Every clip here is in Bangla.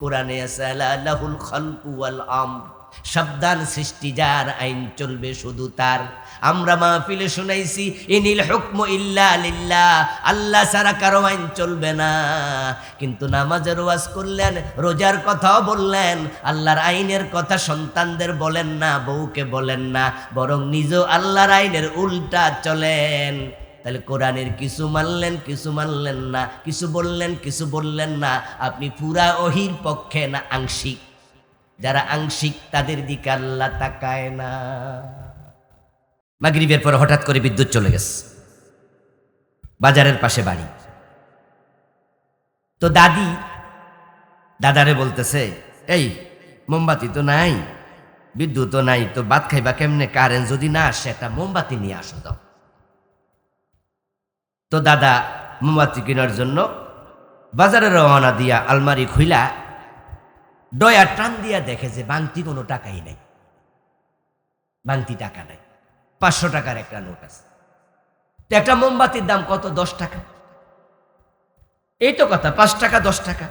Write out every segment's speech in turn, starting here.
কোরআনে আছে আলা লাহুল খালকু ওয়াল আমর, সাবধান, সৃষ্টি যার, আইন চলবে শুধু তার। আমরা মাহফিলে শুনাইছি ইনিল হুকমু ইল্লা লিল্লাহ, আল্লাহ ছাড়া কারো আইন চলবে না। কিন্তু নামাজের ওয়াজ করলেন, রোজার কথাও বললেন, আল্লাহর আইনের কথা সন্তানদের বলেন না, বউকে বলেন না, বরং নিজেও আল্লাহর আইনের উল্টা চলেন। তাহলে কোরআনের কিছু মানলেন, কিছু মানলেন না, কিছু বললেন, কিছু বললেন না। আপনি পুরা ওহির পক্ষে না আংশিক? যারা আংশিক তাদের দিকে আল্লাহ তাকায় না। মাগরিবের পর হঠাৎ করে বিদ্যুৎ চলে গেছে, বাজারের পাশে বাড়ি। তো দাদারে বলতেছে, এই মোমবাতি তো নাই, বিদ্যুৎ তো নাই, তো ভাত খাইবা কেমনে? কারেন্ট যদি না আসে একটা মোমবাতি নিয়ে আসো দাও। তো দাদা মোমবাতি কেনার জন্য বাজারে রওনা দিয়া আলমারি খুইলা ডয়া টান দিয়া দেখে যে বাংতি কোনো টাকাই নাই, বাংতি টাকা নাই। 500 টাকার একটা নোট আছে। তো একটা মোমবাতির দাম কত? 10 টাকা। এই তো কথা, 5 টাকা 10 টাকা।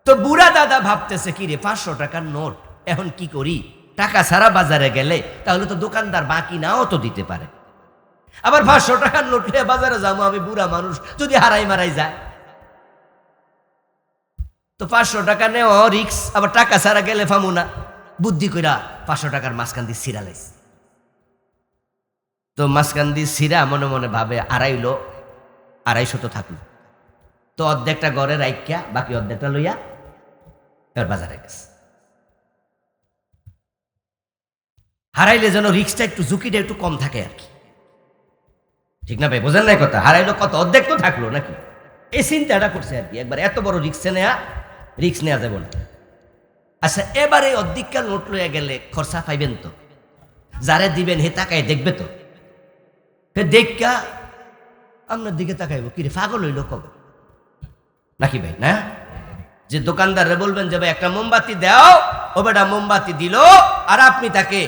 তো বুড়া দাদা ভাবতেছে, কি রে 500 টাকার নোট, এখন কি করি? টাকা ছাড়া বাজারে গেলে তাহলে তো দোকানদার বাকি নাও তো দিতে পারে। আবার 500 টাকার নোট নিয়ে বাজারে যাবো আমি, বুড়া মানুষ, যদি হারাই মারাই যায়। তো 500 টাকা নেওয়া রিক্স, আবার টাকা ছাড়া গেলে ফামু না। বুদ্ধি কইরা 500 টাকার মাঝখান দিয়ে সিরা লাইছে। তো মাঝখান দিয়ে সিরা মনে মনে ভাবে আড়াইলো, 250 তো থাকলো। তো অর্ধেকটা ঘরে রাইখা বাকি অর্ধেকটা লইয়া এবার বাজারে গেছে। হারাইলে যেন রিক্সটা একটু, ঝুঁকিটা একটু কম থাকে আর কি, ঠিক না ভাই? বোঝেন নাই কথা? হারাইলো কত, অর্ধেক তো থাকলো নাকি, এই চিন্তাটা করছে আর কি। একবার এত বড় রিক্স নেওয়া যাব না। আচ্ছা, এবারে অর্ধেকটা নোট লইয়া গেলে খরচা পাইবেন তো? যারে দিবেন হে তাকায় দেখবে তো? হে দেখা আপনার দিকে তাকাইব, কিরে পাগল হইল কবে নাকি ভাই? না, যে দোকানদারে বলবেন যে ভাই একটা মোমবাতি দাও, ও বেটা মোমবাতি দিল, আর আপনি তাকে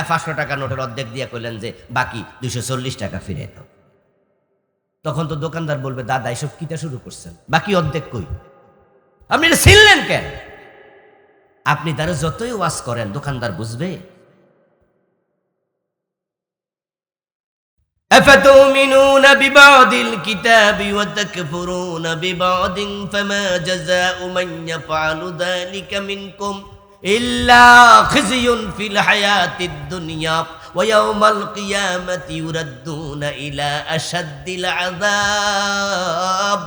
500 টাকা নোটের অর্ধেক দিয়া কইলেন যে বাকি 240 টাকা ফিরে দাও। তখন তো দোকানদার বলবে, দাদা এসব কিটা শুরু করছেন, বাকি অর্ধেক কই? আপনি এটা ছিললেন কেন? আপনি তারা যতই ওয়াজ করেন দোকানদার বুঝবে? أفتؤمنون ببعض الكتاب وتكفرون ببعض فما جزاء من يفعل ذلك منكم إلا خزي في الحياة الدنيا ويوم القيامة يردون إلى أشد العذاب।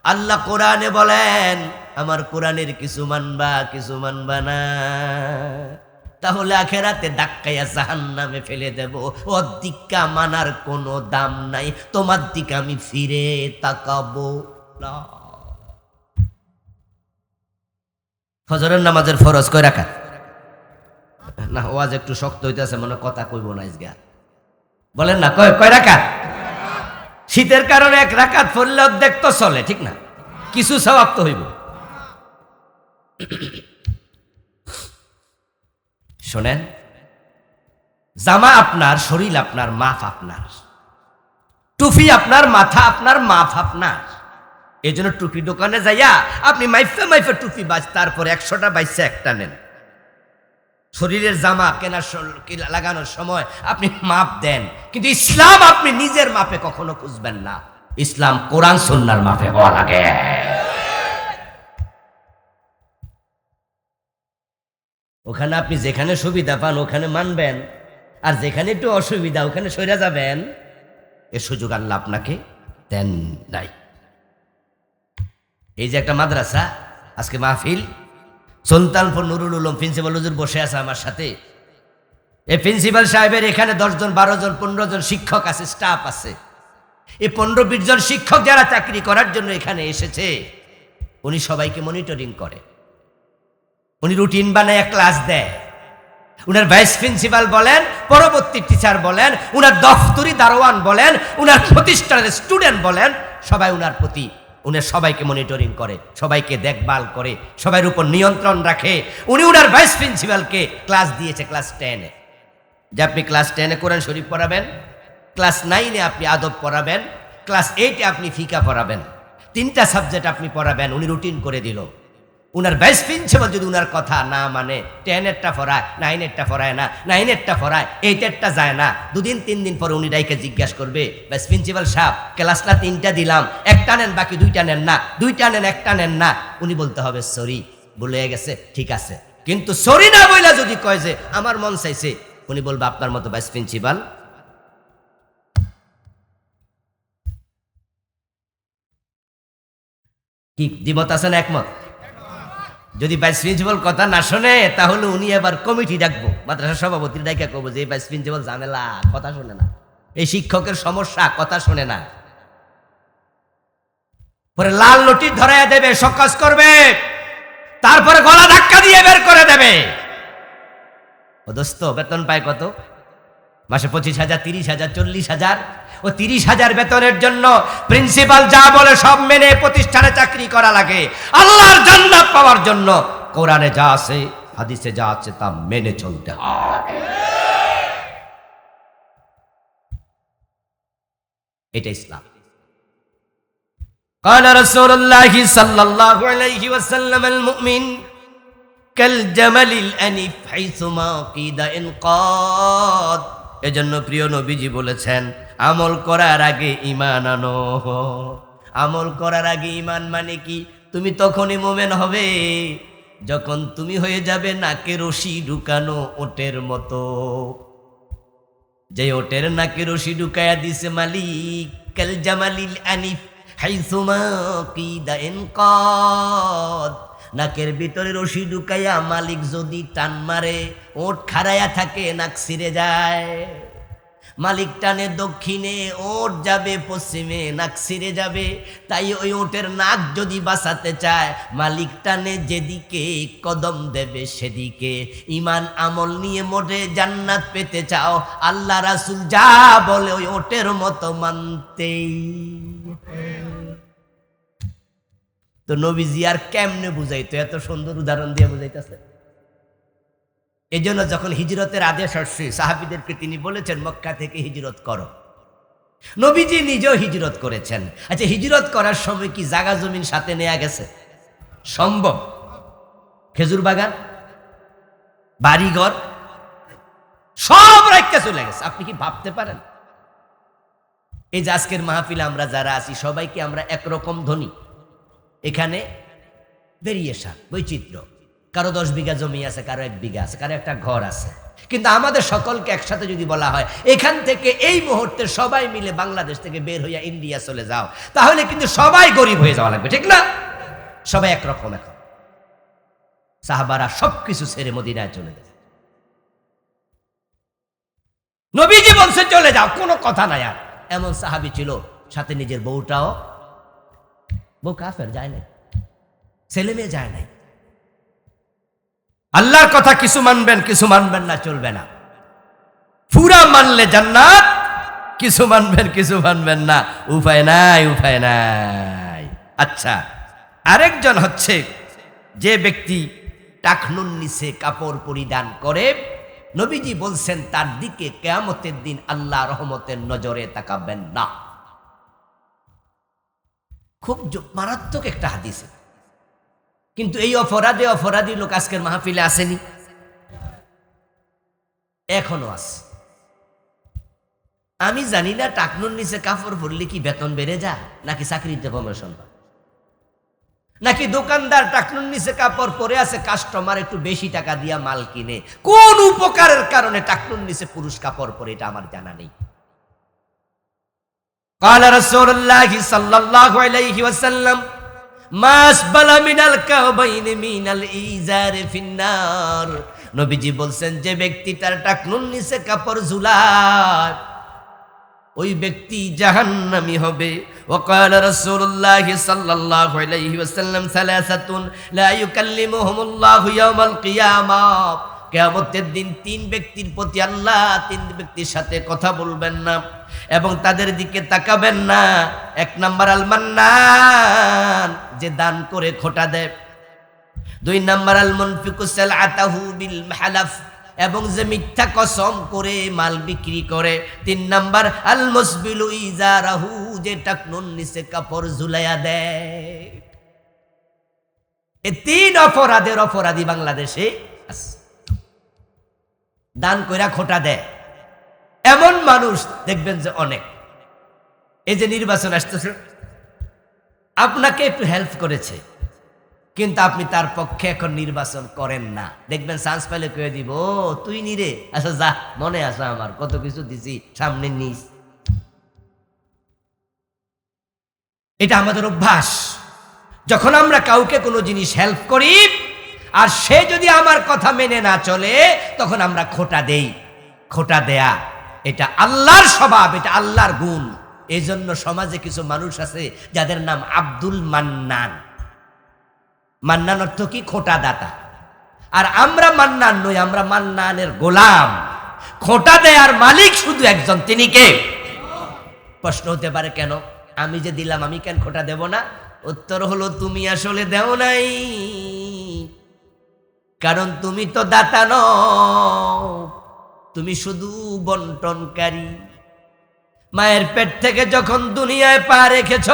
আল্লাহ কোরআনে বলেন, আমার কোরআনের কিছু মানবা, কিছু মানবা না, তাহলে আখেরাতে ধাক্কাইয়া জাহান্নামে ফেলে দেব। অধিকা মানার কোনো দাম নাই, তোমার দিকে আমি ফিরে তাকাবো না। ফজরের নামাজের ফরজ কয় রাকাত? না, ওয়াজ একটু শক্ত হইতেছে মনে, কথা কইব না ইসগা, বলেন না, কয় রাকাত? শীতের কারণে 1 রাকাত পড়লে অর্ধেক তো চলে, ঠিক না? কিছু সওয়াব তো হইব। শোনেন, জামা আপনার, শরীর আপনার, মাফ আপনার, টুপি আপনার, মাথা আপনার, মাফ আপনার। এই জন্য টুপি দোকানে যাইয়া আপনি মাইফে টুপি বাজ, তারপরে 100টা বাইসে একটা নেন। শরীরের জামা লাগানোর সময় আপনি মাপ দেন, কিন্তু ইসলাম আপনি নিজের মাপে কখনো খুঁজবেন না। ইসলাম কোরআন সুন্নাহর মাপে হওয়া লাগে। ওখানে আপনি যেখানে সুবিধা পান ওখানে মানবেন, আর যেখানে একটু অসুবিধা ওখানে সরে যাবেন। এর সুযোগ আল্লাহ আপনাকে দেন নাই। এই যে একটা মাদ্রাসা, আজকে মাহফিল, সুলতানপুর নুরুল উলুম প্রিন্সিপাল হুজুর বসে আছে আমার সাথে। এই প্রিন্সিপাল সাহেবের এখানে 10 জন 12 জন 15 জন শিক্ষক আছে, স্টাফ আছে। এই 15-20 জন শিক্ষক যারা চাকরি করার জন্য এখানে এসেছে, উনি সবাইকে মনিটরিং করে, উনি রুটিন বানায় ক্লাস দেয়। উনার ভাইস প্রিন্সিপাল বলেন, পরবর্তী টিচার বলেন, উনার দফতরি দারোয়ান বলেন, উনার প্রতিষ্ঠানের স্টুডেন্ট বলেন, সবাই উনার প্রতি, উনার সবাইকে মনিটরিং করে, সবাইকে দেখভাল করে, সবার উপর নিয়ন্ত্রণ রাখে। উনি উনার ভাইস প্রিন্সিপালকে ক্লাস দিয়েছে ক্লাস 10-এ, যে আপনি ক্লাস 10-এ কোরআন শরীফ পড়াবেন, ক্লাস 9-এ আপনি আদব পড়াবেন, ক্লাস 8-এ আপনি ফিকা পড়াবেন, 3টা সাবজেক্ট আপনি পড়াবেন। উনি রুটিন করে দিল। উনার ভাইস প্রিন্সিপাল যদি উনার কথা না মানে 10-এরটা ফরায় 9-এরটা ফরায় না, 9-এরটা ফরায় 8-এরটা যায় না, 2 দিন 3 দিন পরে উনি ডাইকে জিজ্ঞাসা করবে, ভাইস প্রিন্সিপাল সাহেব ক্লাসটা 3টা দিলাম, একটা নেন বাকি 2টা নেন না, 2টা নেন একটা নেন না। উনি বলতে হবে সরি, ভুলে গেছে, ঠিক আছে। কিন্তু সরি না বইলা যদি কয় যে আমার মন চাইছে, উনি বলবে আপনার মতো ভাইস প্রিন্সিপাল কি দ্বিমত আছেন একমত? যদি ভাইস প্রিন্সিপাল কথা না শোনে তাহলে উনি এবার কমিটি ডাকবো, মাদ্রাসা সভাপতি ডাইকা কবো যে ভাইস প্রিন্সিপাল ঝামেলা, কথা শোনে না, এই শিক্ষকের সমস্যা, কথা শোনে না। পরে লাল নোটিশ ধরাইয়া দেবে, সকাজ করবে, তারপরে গলা ধাক্কা দিয়ে বের করে দেবে। ও দোস্ত বেতন পায় কত? মাসে 25,000, 30,000, 40,000। ও 30,000 বেতনের জন্য প্রিন্সিপাল যা বলে সব মেনে প্রতিষ্ঠানে চাকরি করা লাগে। আল্লাহর জান্নাত পাওয়ার জন্য কোরআনে যা আছে, হাদিসে যা আছে তা মেনে চলতে হয়। এটা ইসলাম। قال رسول الله صلى الله عليه وسلم المؤمن كالجمل الأنف حيثما قيد انقاد। এজন্য প্রিয় নবীজি বলেছেন আমল করার আগে ঈমান আনো। আমল করার আগে ঈমান মানে কি? তুমি তখনই মুমিন হবে যখন তুমি হয়ে যাবে নাকে রশি ঢুকানো ওটের মতো। যে ওটের নাকে রশি ঢুকায়া দিছে মালিক, কাল জামালিল আনিফ হাইসুমা কিদা ইনকাদ। নাকের ভিতরে রশি ঢুকাইয়া মালিক যদি টান মারে, ওট খাড়াইয়া থাকে, নাক ছিঁড়ে যায়। মালিক টানে দক্ষিণে, ওট যাবে পশ্চিমে, নাক ছিঁড়ে যাবে। তাই ওই ওটের নাক যদি বাঁচাতে চায়, মালিক টানে যেদিকে, কদম দেবে সেদিকে। ইমান আমল নিয়ে মোটে জান্নাত পেতে চাও, আল্লাহ রাসূল যা বলে ওই ওটের মতো মানতেই। তো নবীজি আর কেমনে বুঝাইতো? এত সুন্দর উদাহরণ দিয়ে বুঝাইতেছে। এই জন্য যখন হিজরতের আদেশ আসছে সাহাবীদেরকে তিনি বলেছেন মক্কা থেকে হিজরত করো। নবীজি নিজেও হিজরত করেছেন। আচ্ছা, হিজরত করার সময় কি জায়গা জমিন সাথে নেওয়া গেছে? সম্ভব? খেজুর বাগান, বাড়িঘর সব রাখতে চলে গেছে। আপনি কি ভাবতে পারেন? এই যে আজকের মাহফিলে আমরা যারা আছি সবাই কি আমরা একরকম ধনী? এখানে ভেরিয়েশন, বৈচিত্র্য। কারো 10 বিঘা জমি আছে, কারো 1 বিঘা আছে, কারো একটা ঘর আছে। কিন্তু আমাদের সকলকে একসাথে যদি বলা হয় এখান থেকে এই মুহূর্তে সবাই মিলে বাংলাদেশ থেকে বের হইয়া ইন্ডিয়া চলে যাও, তাহলে কিন্তু সবাই গরিব হয়ে যাওয়া লাগবে, ঠিক না? সবাই একরকম। এখন সাহাবারা সবকিছু ছেড়ে মদিনায় চলে গেছে। নবীজি বলছে চলে যাও, কোনো কথা নাই। আর এমন সাহাবী ছিল সাথে নিজের বউটাও, বউ কাফের, যায় নাই, ছেলে মেয়ে যায় নাই। আল্লাহর কথা কিছু মানবেন, কিছু মানবেন না, চলবে না। পুরা মানলে জান্নাত, কিছু মানবেন, কিছু মানবেন না, উপায় নাই, উপায় নাই। আচ্ছা, আরেকজন হচ্ছে যে ব্যক্তি টাকনুর নিচে কাপড় পরিধান করে, নবীজি বলছেন তার দিকে কিয়ামতের দিন আল্লাহ রহমতের নজরে তাকাবেন না। খুব মারাত্মক একটা হাদিস। কিন্তু এই অপরাধী লোক আজকের মাহফিলে আসেনি, এখনো আছে। আমি জানি না টাকনুর নিচে কাপড় পরলে কি বেতন বেড়ে যায়, নাকি চাকরিতে প্রমোশন হয়, নাকি দোকানদার টাকনুর নিচে কাপড় পরে আছে, কাস্টমার একটু বেশি টাকা দিয়া মাল কিনে। কোন উপকারের কারণে টাকনুর নিচে পুরুষ কাপড় পরে, এটা আমার জানা নেই। قال رسول الله صلى الله عليه وسلم ما أسبل من الكعبين من الإزار في النار। নবীজি বলছেন যে ব্যক্তি তার টাকনুর নিচে কাপড় ঝুলায় ওই ব্যক্তি জাহান্নামী হবে। وقال رسول الله صلى الله عليه وسلم ثلاثة لا يكلمهم الله يوم القيامة। কিয়ামতের দিন 3 ব্যক্তির প্রতি আল্লাহ 3 ব্যক্তির সাথে কথা বলবেন না এবং তাদের দিকে তাকাবেন না। 1 নাম্বার আল মান্নান, যে দান করে খোটা দেয়। 2 নাম্বার আল মুনফিকু সালআতাহু বিল মাহলাফ, এবং যে মিথ্যা কসম করে মাল বিক্রি করে। 3 নাম্বার আল মুসবিলু ইজারাহু, যে টাকনুর নিচে কাপড় ঝুলাইয়া দেয়। এই 3 অপরাধের অপরাধী বাংলাদেশে আছে। দান কইরা খোটা দেয় এমন মানুষ দেখবেন যে অনেক। এই যে নির্বাচন আসতেছে, আপনাকে একটু হেল্প করেছে, কিন্তু আপনি তার পক্ষে এখন নির্বাচন করেন না। দেখবেন চান্স পেলে কয়ে দিব, তুই নিরে, আচ্ছা যা, মনে আসা আমার কত কিছু দিছি, সামনে নিস। এটা আমাদের অভ্যাস। যখন আমরা কাউকে কোনো জিনিস হেল্প করি আর সে যদি আমার কথা মেনে না চলে, তখন আমরা খোটা দেই। খোটা দেয়া এটা আল্লাহর স্বভাব, এটা আল্লাহর গুণ। এই জন্য সমাজে কিছু মানুষ আছে যাদের নাম আব্দুল মান্নান। মান্নান অর্থ কি? খোটা দাতা। আর আমরা মান্নান নই, আমরা মান্নানের গোলাম। খোটা দেয়ার মালিক শুধু একজন, তিনি কে? প্রশ্ন হতে পারে কেন আমি যে দিলাম আমি কেন খোটা দেব না? উত্তর হলো, তুমি আসলে দেও নাই, কারণ তুমি তো দাতা নও, তুমি শুধু বন্টনকারী। মায়ের পেট থেকে যখন দুনিয়ায় পা রেখেছ,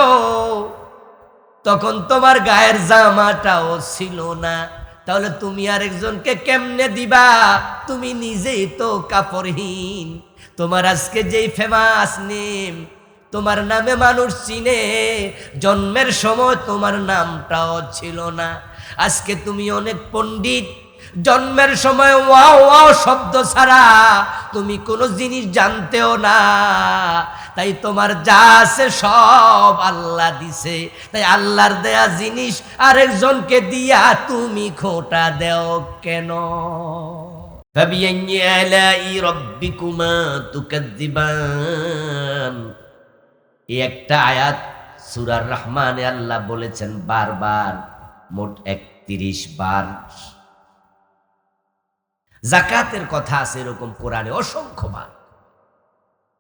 তখন তোমার গায়ের জামাটাও ছিল না, তাহলে তুমি আরেকজনকে কেমনে দিবা? তুমি নিজেই তো কাপড়হীন। তোমার আজকে যেই ফেমাস নেম, তোমার নামে মানুষ চিনে, জন্মের সময় তোমার নামটাও ছিল না। আজকে তুমি অনেক পণ্ডিত, জন্মের সময় ওয়াও ওয়াও শব্দ ছাড়া তুমি কোনো জিনিস জানতেও না। তাই তোমার যা আছে সব আল্লাহ দিছে, তাই আল্লাহর দেয়া জিনিস আরেকজনকে দিয়া তুমি খোটা দেও কেন? ফাবিআইয়ি আলাই রাব্বিকুমা তুকাযযিবান। এই একটা আয়াত সূরা রহমানে আল্লাহ বলেছেন বারবার, মোট 31 বার। যাকাতের কথা আছে এরকম কোরআনে অসংখ্যবার।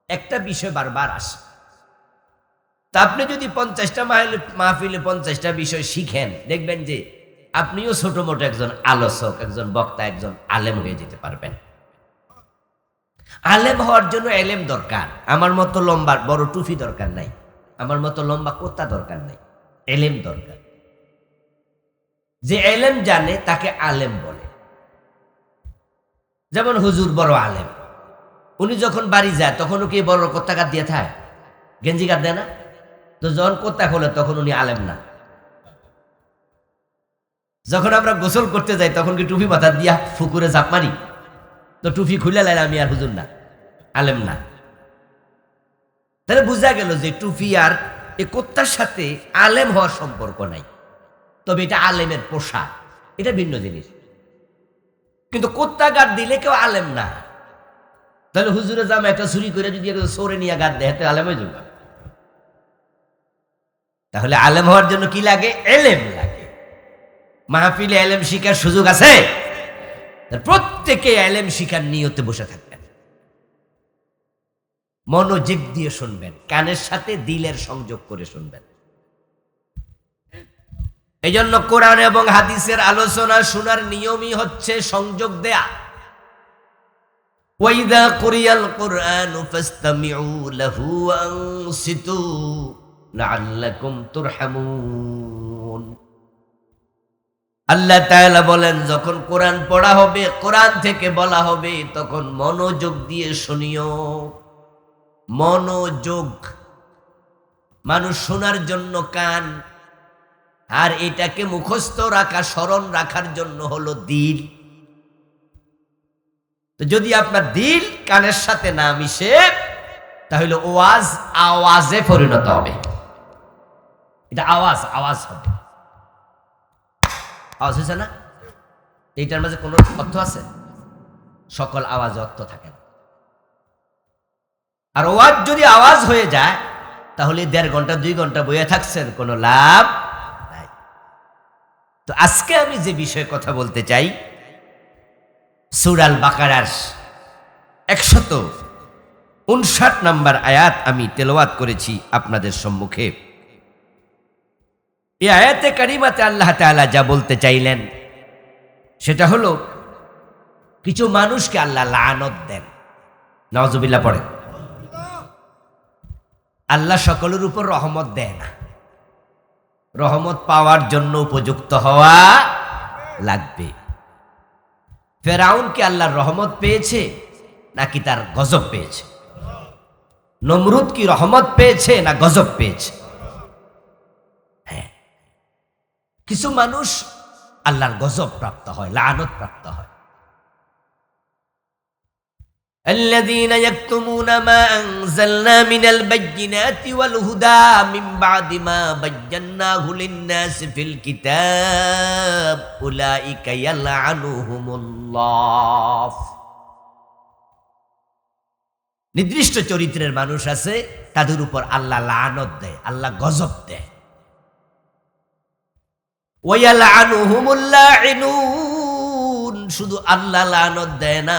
একটা বিষয় বারবার আসে। তা আপনি যদি 50টা মাহফিলে 50টা বিষয় শিখেন, দেখবেন যে আপনিও ছোট মোটো একজন আলোচক, একজন বক্তা, একজন আলেম হয়ে যেতে পারবেন। আলেম হওয়ার জন্য এলেম দরকার। আমার মতো লম্বা বড় টুপি দরকার নাই, আমার মতো লম্বা কোত্তা দরকার নাই, এলেম দরকার। যে এলেম জানে তাকে আলেম বলে। যেমন হুজুর বড় আলেম, উনি যখন বাড়ি যায় তখন কি বড় কোত্তা কাট দিয়ে থাকে? গেঞ্জি কাট দেয় না? তো যখন কোত্তা খোলে তখন উনি আলেম না। যখন আমরা গোসল করতে যাই তখন কি টুপি মাথা দিয়া ফুকুরে জাপ মারি? তো টুপি খুলে লাইলে আমি আর হুজুর না, আলেম না। তাহলে বোঝা গেল যে টুপি আর এ কোত্তার সাথে আলেম হওয়ার সম্পর্ক নাই। তবে এটা আলেমের পোশাক, এটা ভিন্ন জিনিস। কিন্তু কোত্তা গাদ দিলে কেউ আলেম না। তাহলে হুজুরে জামা একটা চুরি করে যদি সরে নিয়ে গাদ দেয়, তো আলেম হয়ে যাবে। তাহলে আলেম হওয়ার জন্য কি লাগে? এলেম লাগে। মাহফিলে এলেম শিখার সুযোগ আছে, প্রত্যেকে এলেম শিখার নিয়তে বসে থাকবেন, মনোযোগ দিয়ে শুনবেন, কানের সাথে দিলের সংযোগ করে শুনবেন। এই জন্য কোরআন এবং হাদিসের আলোচনা শোনার নিয়মই হচ্ছে সংযোগ দেয়া। ওয়াইদা কুরিয়াল কুরআন ফাসতামিউ লাহু ওয়া আনসিতু লাআল্লাকুম তুরহামুন। আল্লাহ তাআলা বলেন, যখন কোরআন পড়া হবে, কোরআন থেকে বলা হবে, তখন মনোযোগ দিয়ে শুনিও। মনোযোগ, মানুষ শোনার জন্য কান, আর এটাকে মুখস্থ রাখা, স্মরণ রাখার জন্য হলো দিল। তো যদি আপনার দিল কানের সাথে না মিশে, তাহলে ওয়াজ আওয়াজে পরিণত হবে। এটা আওয়াজ আওয়াজ হবে। আওয়াজ হয়েছে না? এইটার মাঝে কোনো অর্থ আছে? সকল আওয়াজ অর্থ থাকে না। আর ওয়াজ যদি আওয়াজ হয়ে যায়, তাহলে 1.5 ঘন্টা 2 ঘন্টা বইয়ে থাকছেন, কোনো লাভ নাই। তো আজকে আমি যে বিষয়ে কথা বলতে চাই, সূরা আল বাকারার 159 নম্বর আয়াত আমি তেলাওয়াত করেছি আপনাদের সম্মুখে। এই আয়াতে কারিমাতে আল্লাহ তাআলা যা বলতে চাইলেন সেটা হলো, কিছু মানুষকে আল্লাহ লানত দেন। নাউজুবিল্লাহ পড়েন। আল্লাহ সকলের উপর রহমত দেয় না। রহমত পাওয়ার জন্য উপযুক্ত হওয়া লাগবে। ফেরাউন কি আল্লাহর রহমত পেয়েছে নাকি তার গজব পেয়েছে? নমরুদ কি রহমত পেয়েছে না গজব পেয়েছে? হ্যাঁ, কিছু মানুষ আল্লাহর গজব প্রাপ্ত হয়, লানত প্রাপ্ত হয়। الذين يكتمون ما أنزلنا من البينات والهدى من بعد ما بيناه للناس في الكتاب أولئك يلعنهم الله। নির্দিষ্ট চরিত্রের মানুষ আছে, তাদের উপর আল্লাহ লানত দেয়, আল্লাহ গজব দেয়। ওয়ালানুহুমুল লাইনুন, শুধু আল্লাহ লানত দেয় না,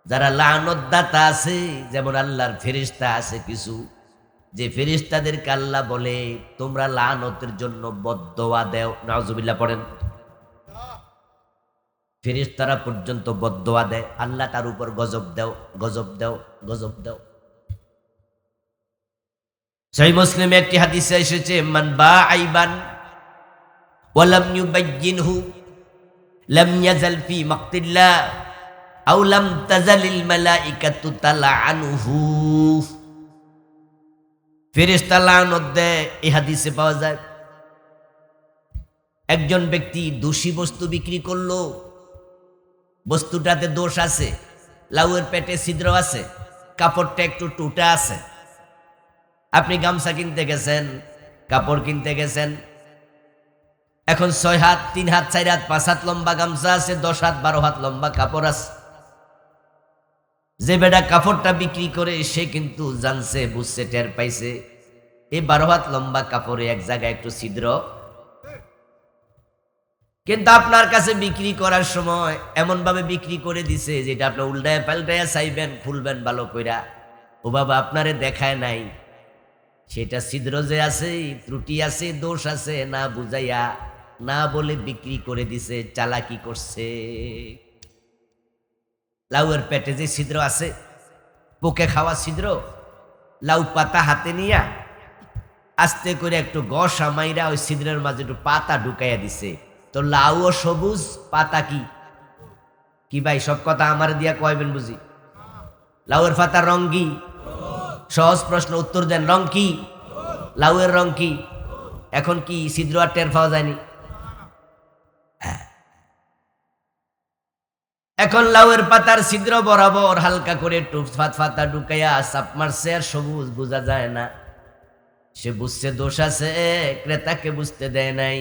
যারা লানত দাতা আছে, যেমন আল্লাহর ফেরেশতা আছে কিছু, যে ফেরেশতাদেরকে আল্লাহ বলে তোমরা লানতের জন্য বদদোয়া দাও, নাউজুবিল্লাহ পড়েন। ফেরেশতারা পর্যন্ত বদদোয়া দেয়, আল্লাহ তার উপর গজব দাও, গজব দাও, গজব দাও। সহিহ মুসলিমে একটি হাদিসে এসেছে, মান বাআইবান ওয়া লাম ইউবাইয়িনহু লাম ইয়াজাল ফি মাকতিল্লাহ আও লাম তাজালিল মালাইকাতু তালআনুহু। ফেরেশতা লানত দেয়, এই হাদিসে পাওয়া যায়। একজন ব্যক্তি দোষী বস্তু বিক্রি করলো, বস্তুটাতে দোষ আছে, লাউয়ের পেটে ছিদ্র আছে, কাপড়টা একটু টুটা আছে। আপনি গামছা কিনতে গেছেন, কাপড় কিনতে গেছেন, এখন 6 হাত, 3 হাত, 4 হাত, 5 হাত লম্বা গামছা আছে, 10 হাত 12 হাত লম্বা কাপড় আছে। যে বেটা কাপড়টা বিক্রি করে সে কিন্তু জানছে, বুঝছে, টের পাইছে এই 12 হাত লম্বা কাপড়ে এক জায়গায় একটু ছিদ্র। কিন্তু আপনার কাছে বিক্রি করার সময় এমন ভাবে বিক্রি করে দিছে যেটা আপনি উল্টায় পাল্টায় চাইবেন, খুলবেন ভালো কইরা, ও বাবা আপনারে দেখায় নাই সেটা ছিদ্র যে আছে, ত্রুটি আছে, দোষ আছে, না বুঝাইয়া না বলে বিক্রি করে দিছে, চালাকি করছে। লাউয়ের পেটে যে ছিদ্র আছে, পোকে খাওয়া ছিদ্র, লাউ পাতা হাতে নিয়া আস্তে করে একটু গসা মাইরা ওই ছিদ্রের মাঝে একটু পাতা ঢুকাইয়া দিছে। তো লাউও সবুজ, পাতা কি কি ভাই, সব কথা আমার দিয়া কয়বেন বুঝি? লাউয়ের পাতার রং কি? সহজ প্রশ্ন, উত্তর দেন। রং কি? লাউয়ের রং কি? এখন কি ছিদ্র আর টের পাওয়া যায়নি? এখন লাউয়ের পাতার ছিদ্র বরাবর হালকা করে একটু পাতা ঢুকাইয়া চাপ মারছে, আর সবুজ বোঝা যায় না। সে বুঝছে দোষ আছে, ক্রেতাকে বুঝতে দেয় নাই।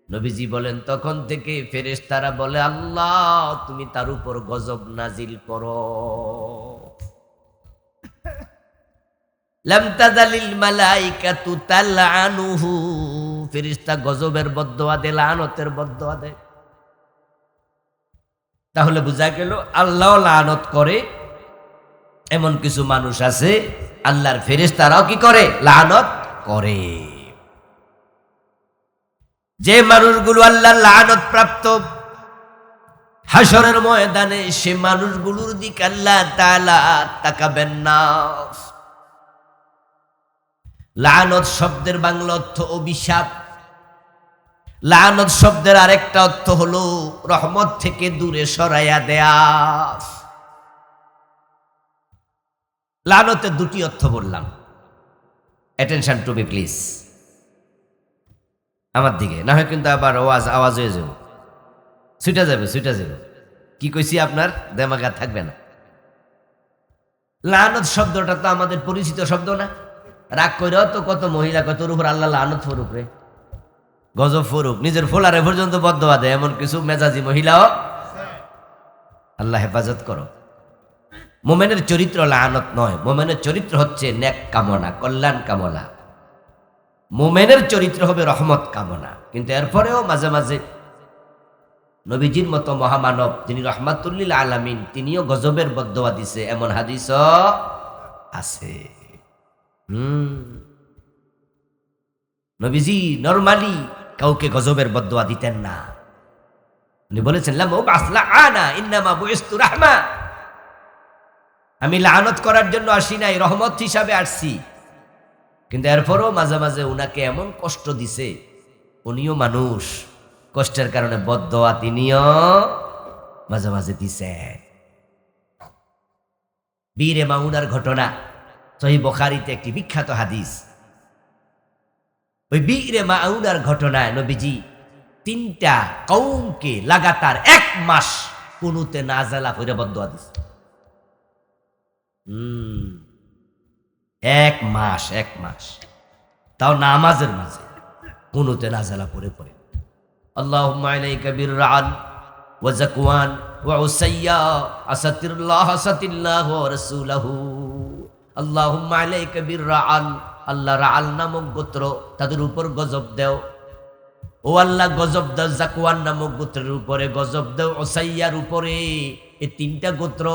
নবীজি বলেন, তখন থেকে ফেরেশতারা বলে, আল্লাহ তুমি তার উপর গজব নাজিল করো। লাম তাজালিল মালাইকাতু তালআনুহু, ফেরেশতা গজবের বদদোয়া দেয়, লানতের বদদোয়া দেয়। তাহলে বোঝা গেল আল্লাহ লানত করে, এমন কিছু মানুষ আছে, আল্লাহর ফেরেশতারাও কি করে? লানত করে। যে মানুষগুলো আল্লাহর লানত প্রাপ্ত, হাসরের ময়দানে সে মানুষগুলোর দিকে আল্লাহ তাআলা তাকাবেন না। লানত শব্দের বাংলা অর্থ অভিশাপ। লানত শব্দের আরেকটা অর্থ হলো রহমত থেকে দূরে সরাইয়া দেয়া। লানতের দুটি অর্থ বললাম, অ্যাটেনশন টু মি প্লিজ, আমার দিকে না হয় কিন্তু আবার আওয়াজ হয়ে যাবে, ছুটে যাবে। কি কইছি আপনার দেমাগা থাকবে না। লানত শব্দটা তো আমাদের পরিচিত শব্দ না? রাগ কইরাও তো কত মহিলা কত উপর আল্লাহ লানত ফরুক রে, গজব ফরুক, নিজের ফোলারে পর্যন্ত বদদোয়া দেয়, এমন কিছু মেজাজি মহিলাও। আল্লাহ হেফাজত করো। মোমেনের চরিত্র লানত নয়, মোমেনের চরিত্র হচ্ছে নেক কামনা, কল্যাণ কামনা। মোমেনের চরিত্র হবে রহমত কামনা। কিন্তু এরপরেও মাঝে মাঝে নবীজির মতো মহামানব যিনি রহমাতুল্লিল আলামিন, তিনিও গজবের বদদোয়া দিছে, এমন হাদিসও আছে। নবীজি নরমালি কাউকে গজবের বদদোয়া দিতেন না। উনি বলেছেন, আমি লানত করার জন্য আসি নাই, রহমত হিসাবে আসছি। কিন্তু এরপরও মাঝে মাঝে উনাকে এমন কষ্ট দিছে, উনিও মানুষ, কষ্টের কারণে বদদোয়া তিনিও মাঝে মাঝে দিছে। বীরে মাউনার ঘটনা সহিহ বুখারীতে একটি বিখ্যাত হাদিস। ওই বীরে মাউনার ঘটনায় নবীজি 3টা কওমকে লাগাতার 1 মাস কুনুতে নাজালা করে বদদোয়া দিছে। 1 মাস, 1 মাস, তাও নামাজের মাঝে কুনুতে নাজালা পড়ে পড়ে, আল্লাহুম্মা আলাইকা বিররান ওয়া যাকওয়ান ওয়া উসাইয়া আসাতিরুল্লাহ আসাতিল্লাহ ওয়া রাসূলুহু। আল্লাহুম্মা আলাইকা বিররান, আল্লাহ রাআল নামক গোত্র তাদের উপর গজব দেও। ও আল্লাহ গজব দাও যাকওয়ান নামক গোত্রের উপরে, গজব দাও উসাইয়ার উপরে। এই 3টা গোত্র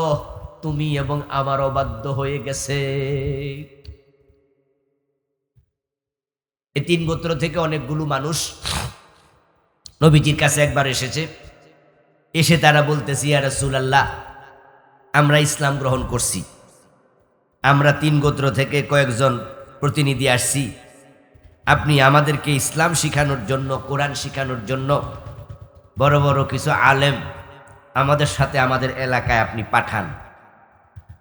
তুমি এবং আমার অবাধ্য হয়ে গেছে। এই 3 গোত্র থেকে অনেকগুলো মানুষ নবীজির কাছে একবার এসেছে। এসে তারা বলতেছে, ইয়া রাসূলুল্লাহ, আমরা ইসলাম গ্রহণ করছি, আমরা 3 গোত্র থেকে কয়েকজন প্রতিনিধি আসছি, আপনি আমাদেরকে ইসলাম শিখানোর জন্য, কোরআন শিখানোর জন্য বড় বড় কিছু আলেম আমাদের সাথে আমাদের এলাকায় আপনি পাঠান,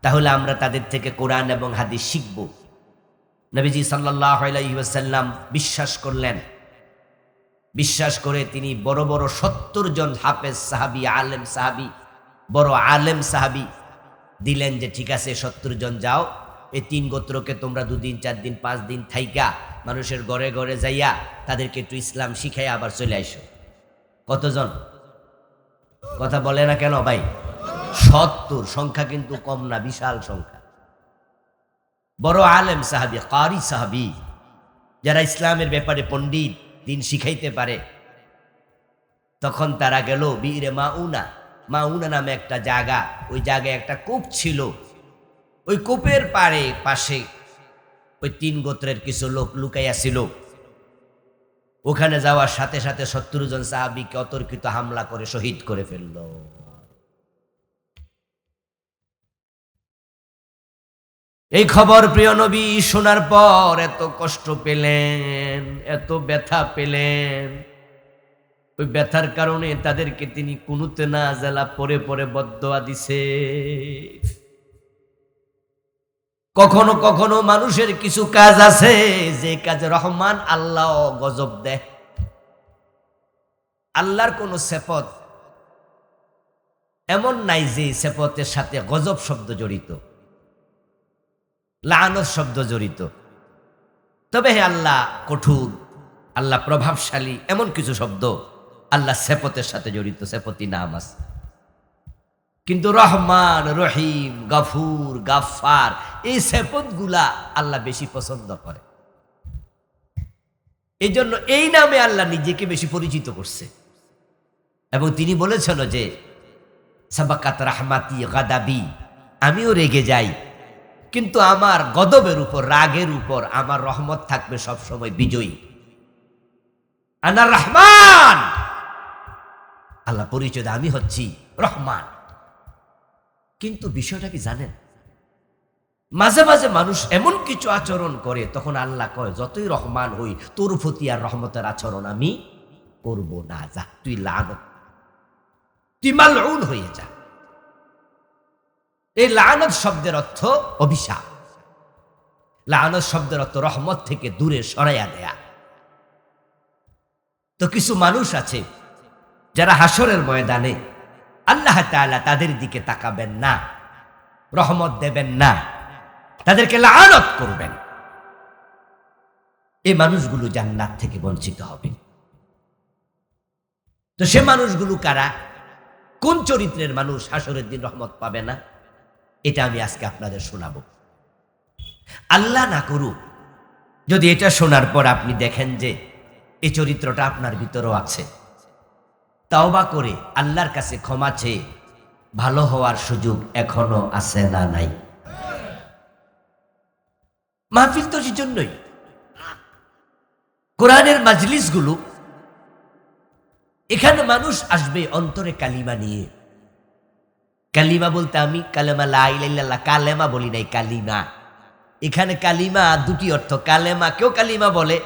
তাহলে আমরা তাদের থেকে কোরআন এবং হাদিস শিখব। নবীজি সাল্লাল্লাহু আলাইহি ওয়াসাল্লাম বিশ্বাস করলেন। বিশ্বাস করে তিনি বড় বড় 70 জন হাফেজ সাহাবী, আলেম সাহাবী, বড় আলেম সাহাবী দিলেন যে ঠিক আছে 70 জন যাও, এই 3 গোত্রকে তোমরা 2 দিন 4 দিন 5 দিন থাইকা মানুষের ঘরে ঘরে যাইয়া তাদেরকে একটু ইসলাম শিখাইয়া আবার চলে আইসো। কতজন? কথা বলে না কেন ভাই? 70। সংখ্যা কিন্তু কম না, বিশাল সংখ্যা। বড় আলেম সাহাবী, কারি সাহাবী, যারা ইসলামের ব্যাপারে পণ্ডিত, দিন শিখাইতে পারে। তখন তারা গেল বীরে মাউনা। মাউনা নামে একটা জায়গা, ওই জায়গায় একটা কূপ ছিল। ওই কূপের পাশে ওই 3 গোত্রের কিছু লোক লুকাইয়া ছিল। ওখানে যাওয়ার সাথে সাথে 70 জন সাহাবীকে অতর্কিত হামলা করে শহীদ করে ফেলল। এই খবর প্রিয় নবী শোনার পর এত কষ্ট পেলেন, এত ব্যথা পেলেন। ওই ব্যথার কারণে তাদেরকে তিনি কুনুতে নাজালা পরে পরে বদদোয়া দিছে। কখনো কখনো মানুষের কিছু কাজ আছে যে কাজে রহমান আল্লাহ গজব দেয়। আল্লাহর কোন সেপত এমন নাই যে সেপতের সাথে গজব শব্দ জড়িত, লানত শব্দ জড়িত। তবে হে আল্লাহ কঠোর, আল্লাহ প্রভাবশালী, এমন কিছু শব্দ আল্লাহ সেপতের সাথে জড়িত, সেপতি নাম আছে। কিন্তু রহমান, রহিম, গফুর, গাফফার, এই সেপতগুলা আল্লাহ বেশি পছন্দ করে। এই জন্য এই নামে আল্লাহ নিজেকে বেশি পরিচিত করছে। এবং তিনি বলেছেন যে সাবাকাত রাহমাতি গাদাবি, আমিও রেগে যাই, কিন্তু আমার গদবের উপর, রাগের উপর আমার রহমত থাকবে সবসময় বিজয়ী। আনার রহমান, আল্লাহ পরিচয় দেয় আমি হচ্ছি রহমান। কিন্তু বিষয়টা কি জানেন, মাঝে মাঝে মানুষ এমন কিছু আচরণ করে, তখন আল্লাহ কয় যতই রহমান হই তোর প্রতি আর রহমতের আচরণ আমি করব না, যা তুই লানত, তুই মালউন হয়ে যা। এই লানত শব্দের অর্থ অভিশাপ। লানত শব্দের অর্থ রহমত থেকে দূরে সরাইয়া দেয়া। তো কিছু মানুষ আছে যারা হাসরের ময়দানে আল্লাহ তাআলা তাদের দিকে তাকাবেন না, রহমত দেবেন না, তাদেরকে লানত করবেন। এই মানুষগুলো জান্নাত থেকে বঞ্চিত হবে। তো সে মানুষগুলো কারা, কোন চরিত্রের মানুষ হাসরের দিন রহমত পাবে না, এটা আমি আজকে আপনাদের শোনাবো। আল্লাহ না করুক যদি এটা শোনার পর আপনি দেখেন যে এই চরিত্রটা আপনার ভিতরেও আছে, তাওবা করে আল্লাহর কাছে ক্ষমা চেয়ে ভালো হওয়ার সুযোগ এখনো আছে না নাই? মাহফিল তো সেজন্যই, কোরআনের মাজলিসগুলো, এখানে মানুষ আসবে অন্তরে কালিমা নিয়ে। কালিমা বলতে আমি কালেমা লা ইলাহা ইল্লাল্লাহ, কালেমা বলি নাই, কালিমা। এখানে কালিমা দুটি অর্থ, কালেমা কেউ কালিমা বলে,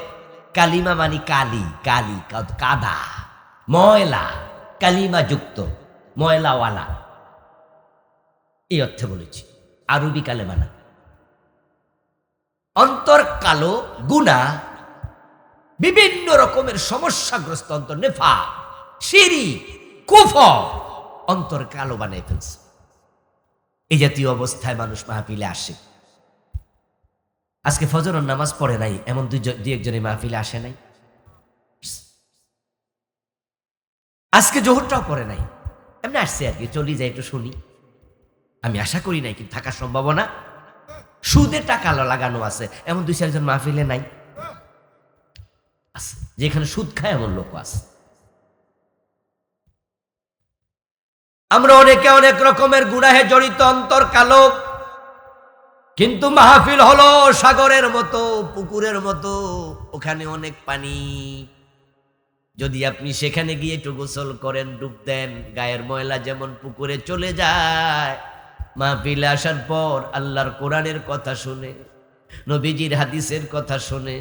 কালিমা মানে কালি, কালি কাদা, ময়লা, কালিমা যুক্ত, ময়লাওয়ালা, এই অর্থে বলেছি, আরবি কালেমা না। অন্তর কালো, গুনাহ, বিভিন্ন রকমের সমস্যাগ্রস্ত অন্তর, নেফাক, শিরক, কুফর, অন্তর কালো বানিয়ে ফেলছে। এই জাতীয় অবস্থায় মানুষ মাহফিলে আসে। আজকে ফজরের নামাজ পড়ে নাই এমন দুই একজনে মাহফিলে আসে নাই। আজকে জোহরটাও পড়ে নাই, এমনি আসছে আর কি, চলি যাই একটু শুনি। আমি আশা করি নাই কিন্তু থাকার সম্ভাবনা। সুদে টাকা লাগানো আছে এমন দুই চারজন মাহফিলে নাই, আছে যেখানে সুদ খায় এমন লোক আছে। আমরা অনেকে অনেক রকমের গুনাহে জড়িত, অন্তর কালো, কিন্তু মাহফিল হলো সাগরের মতো, পুকুরের মতো, ওখানে অনেক পানি। যদি আপনি সেখানে গিয়ে একটু গোসল করেন, ডুব দেন, গায়ের ময়লা যেমন পুকুরে চলে যায়। মাহফিলে আসার পর আল্লাহর কোরআনের কথা শুনে, নবীজির হাদিসের কথা শুনে,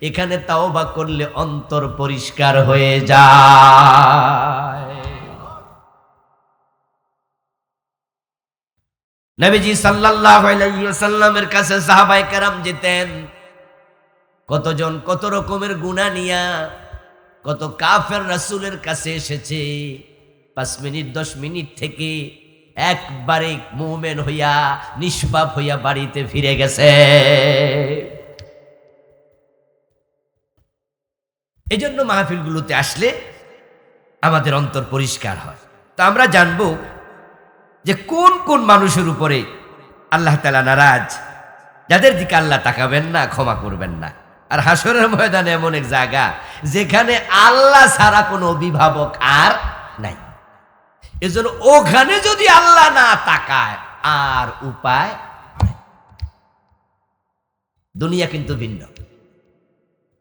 এখানে তাওবা করলে অন্তর পরিষ্কার হয়ে যায়। নবীজি সাল্লাল্লাহু আলাইহি ওয়াসাল্লামের কাছে সাহাবায়ে কেরাম যেতেন, কতজন কত রকমের গুনাহ নিয়া, কত কাফের রাসূলের কাছে এসেছে। 5 মিনিট 10 মিনিট থেকে একবারে মুমিন হইয়া, নিষ্পাপ হইয়া বাড়িতে ফিরে গেছে। এজন্য মাহফিলগুলোতে আসলে আমাদের অন্তর পরিষ্কার হয়। তো আমরা জানবো যে কোন কোন মানুষের উপরে আল্লাহ তাআলা নারাজ, যাদের দিকে আল্লাহ তাকাবেন না, ক্ষমা করবেন না। আর হাসরের ময়দানে এমন এক জায়গা যেখানে আল্লাহ ছাড়া কোনো অভিভাবক আর নাই। এজন্য ওখানে যদি আল্লাহ না তাকায় আর উপায় নাই। দুনিয়া কিন্তু ভিন্ন,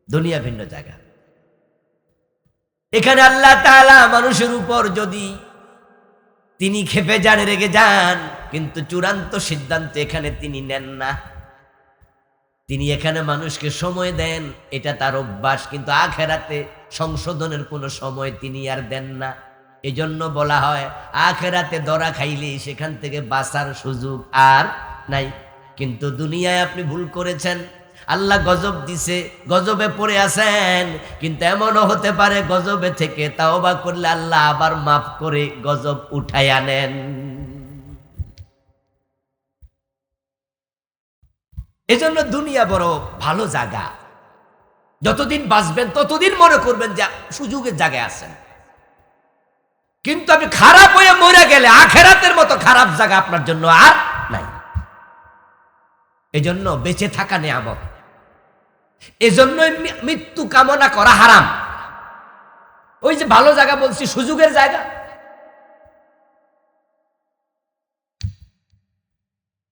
দুনিয়া ভিন্ন জায়গা। এখানে আল্লাহ তাআলা মানুষের উপর যদি তিনি খেপে যান, রেগে যান, কিন্তু চূড়ান্ত সিদ্ধান্ত এখানে তিনি নেন না। তিনি এখানে মানুষকে সময় দেন, এটা তার অভ্যাস, কিন্তু আখেরাতে সংশোধনের কোনো সময় তিনি আর দেন না। এজন্য বলা হয় আখেরাতে ধরা খাইলে সেখান থেকে বাঁচার সুযোগ আর নাই। কিন্তু দুনিয়ায় আপনি ভুল করেছেন, আল্লাহ গজব দিছে, গজবে পড়ে আছেন, কিন্তু এমনও হতে পারে গজবে থেকে তাওবা করলে আল্লাহ আবার মাফ করে গজব উঠাই আনেন। এজন্য দুনিয়া বড় ভালো জায়গা। যতদিন বাঁচবেন ততদিন মনে করবেন যে সুযোগের জায়গায় আছেন, কিন্তু আপনি খারাপ হয়ে মরে গেলে আখেরাতের মতো খারাপ জায়গা আপনার জন্য আর নাই। এজন্য বেঁচে থাকা নিয়ামত, এজন্যই মৃত্যু কামনা করা হারাম। ওই যে ভালো জায়গা বলছি, সুযোগের জায়গা।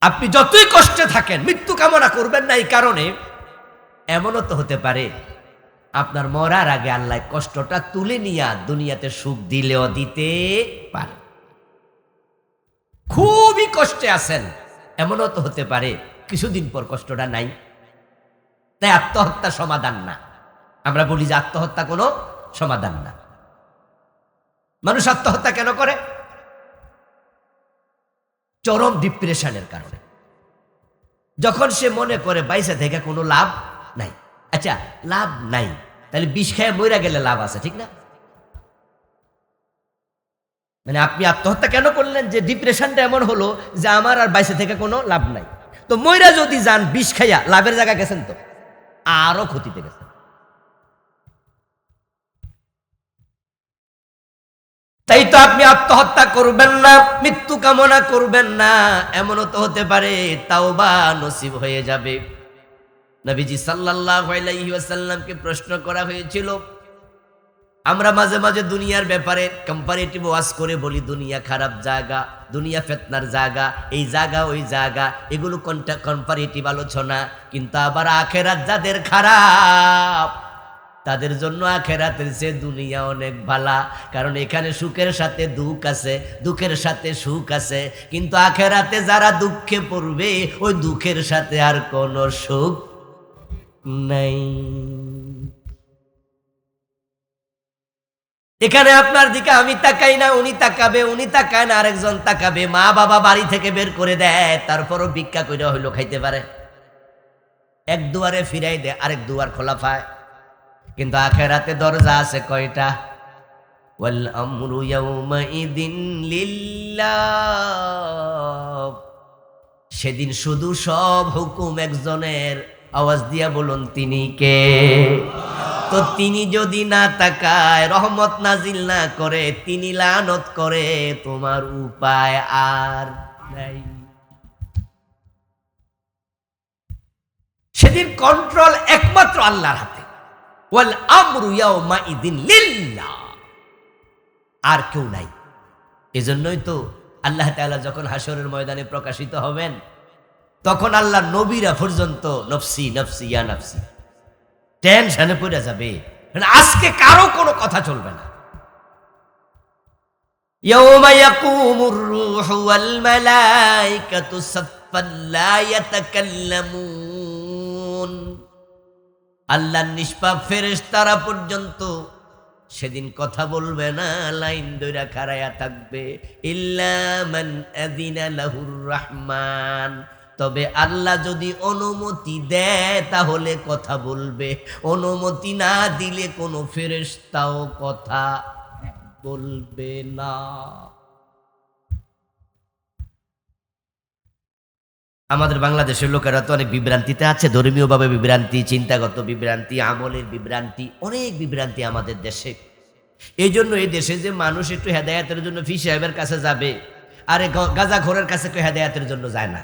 আপনি যতই কষ্টে থাকেন মৃত্যু কামনা করবেন না। এই কারণে এমনও তো হতে পারে আপনার মরার আগে আল্লাহ কষ্টটা তুলে নিয়ে দুনিয়াতে সুখ দিলেও দিতে পারে। খুবই কষ্টে আছেন, এমনও তো হতে পারে কিছুদিন পর কষ্টটা নাই। তাই আত্মহত্যা সমাধান না। আমরা বলি যে আত্মহত্যা কোনো সমাধান না। মানুষ আত্মহত্যা কেন করে? চরম ডিপ্রেশনের কারণে। যখন সে মনে করে বাইসে থেকে কোনো লাভ নাই। আচ্ছা, লাভ নাই, তাহলে বিষ খেয়ে মইরা গেলে লাভ আছে, ঠিক না? মানে আপনি আত্মহত্যা কেন করলেন? যে ডিপ্রেশনটা এমন হলো যে আমার আর বাইসে থেকে কোনো লাভ নাই। তো মইরা যদি যান বিষ খাইয়া, লাভের জায়গা গেছেন, তো আরো ক্ষতিতে গেছেন। তাই তো আপনি আত্মহত্যা করবেন না, মৃত্যু কামনা করবেন না। এমনও তো হতে পারে তাওবা নসিব হয়ে যাবে। নবীজি সাল্লাল্লাহু আলাইহি ওয়াসাল্লামকে প্রশ্ন করা হয়েছিল, আমরা মাঝে মাঝে দুনিয়ার ব্যাপারে কম্পারেটিভ ওয়াজ করে বলি দুনিয়া খারাপ জায়গা, দুনিয়া ফিতনার জায়গা, এই জায়গা ওই জায়গা, এগুলো কম্পারেটিভ আলোচনা। কিন্তু আবার আখেরাত যাদের খারাপ তাদের জন্য আখেরাতের চেয়ে দুনিয়া অনেক ভালা, কারণ এখানে সুখের সাথে দুঃখ আছে, দুঃখের সাথে সুখ আছে, কিন্তু আখেরাতে যারা দুঃখে পড়বে ওই দুঃখের সাথে আর কোনো সুখ নাই। এখানে আপনার দিকে আমি তাকাই না, উনি তাকাবে, উনি তাকায় না আরেকজন তাকাবে, মা বাবা বাড়ি থেকে বের করে দেয়, তারপরও ভিক্ষা করে হইলো খাইতে পারে, এক দুয়ারে ফিরাই দেয়, আরেক দুয়ার খোলা পায়। কিন্তু আখেরাতে দরজা আছে কয়টা? ওয়াল আমরু ইয়াউমাইদিন লিল্লাহ। সেদিন শুধু সব হুকুম একজনের, আওয়াজ দিয়া বলুন তিনি কে? তো তিনি যদি না তাকায়, রহমত নাজিল না করে, তিনি লানত করে, তোমার উপায় আর নাই। সেদিন কন্ট্রোল একমাত্র আল্লাহর হাতে। ওয়াল আমরু ইয়াউমাইদিন লিল্লাহ, আর কেউ নাই। এজন্যই তো আল্লাহ তাআলা যখন হাসরের ময়দানে প্রকাশিত হবেন, তখন আল্লাহ নবীরা পর্যন্ত নফসি নফসি ইয়া নফসি টেনশনে পড়ে যাবে। আজকে কারো কোনো কথা চলবে না। ইয়াউমা ইয়াকুমুর রূহু ওয়াল মালাইকাতু সাফফান লা ইয়াতাকাল্লামুন। আল্লাহর নিষ্পাপ ফেরেশতারা পর্যন্ত সেদিন কথা বলবে না, লাইন ধরে খাড়ায়া থাকবে। ইল্লা মান আযিনা লাহুর রহমান, তবে আল্লাহ যদি অনুমতি দেয় তাহলে কথা বলবে, অনুমতি না দিলে কোনো ফেরেশতাও কথা বলবে না। আমাদের বাংলাদেশের লোকেরা তো অনেক বিভ্রান্তিতে আছে, ধর্মীয়ভাবে বিভ্রান্তি, চিন্তাগত বিভ্রান্তি, আমলের বিভ্রান্তি, অনেক বিভ্রান্তি আমাদের দেশে। এই জন্য এই দেশে যে মানুষ একটু হেদায়েতের জন্য ফি সাহেবের কাছে যাবে, আরে গাঁজাখোরের কাছে কেউ হেদায়েতের জন্য যায় না,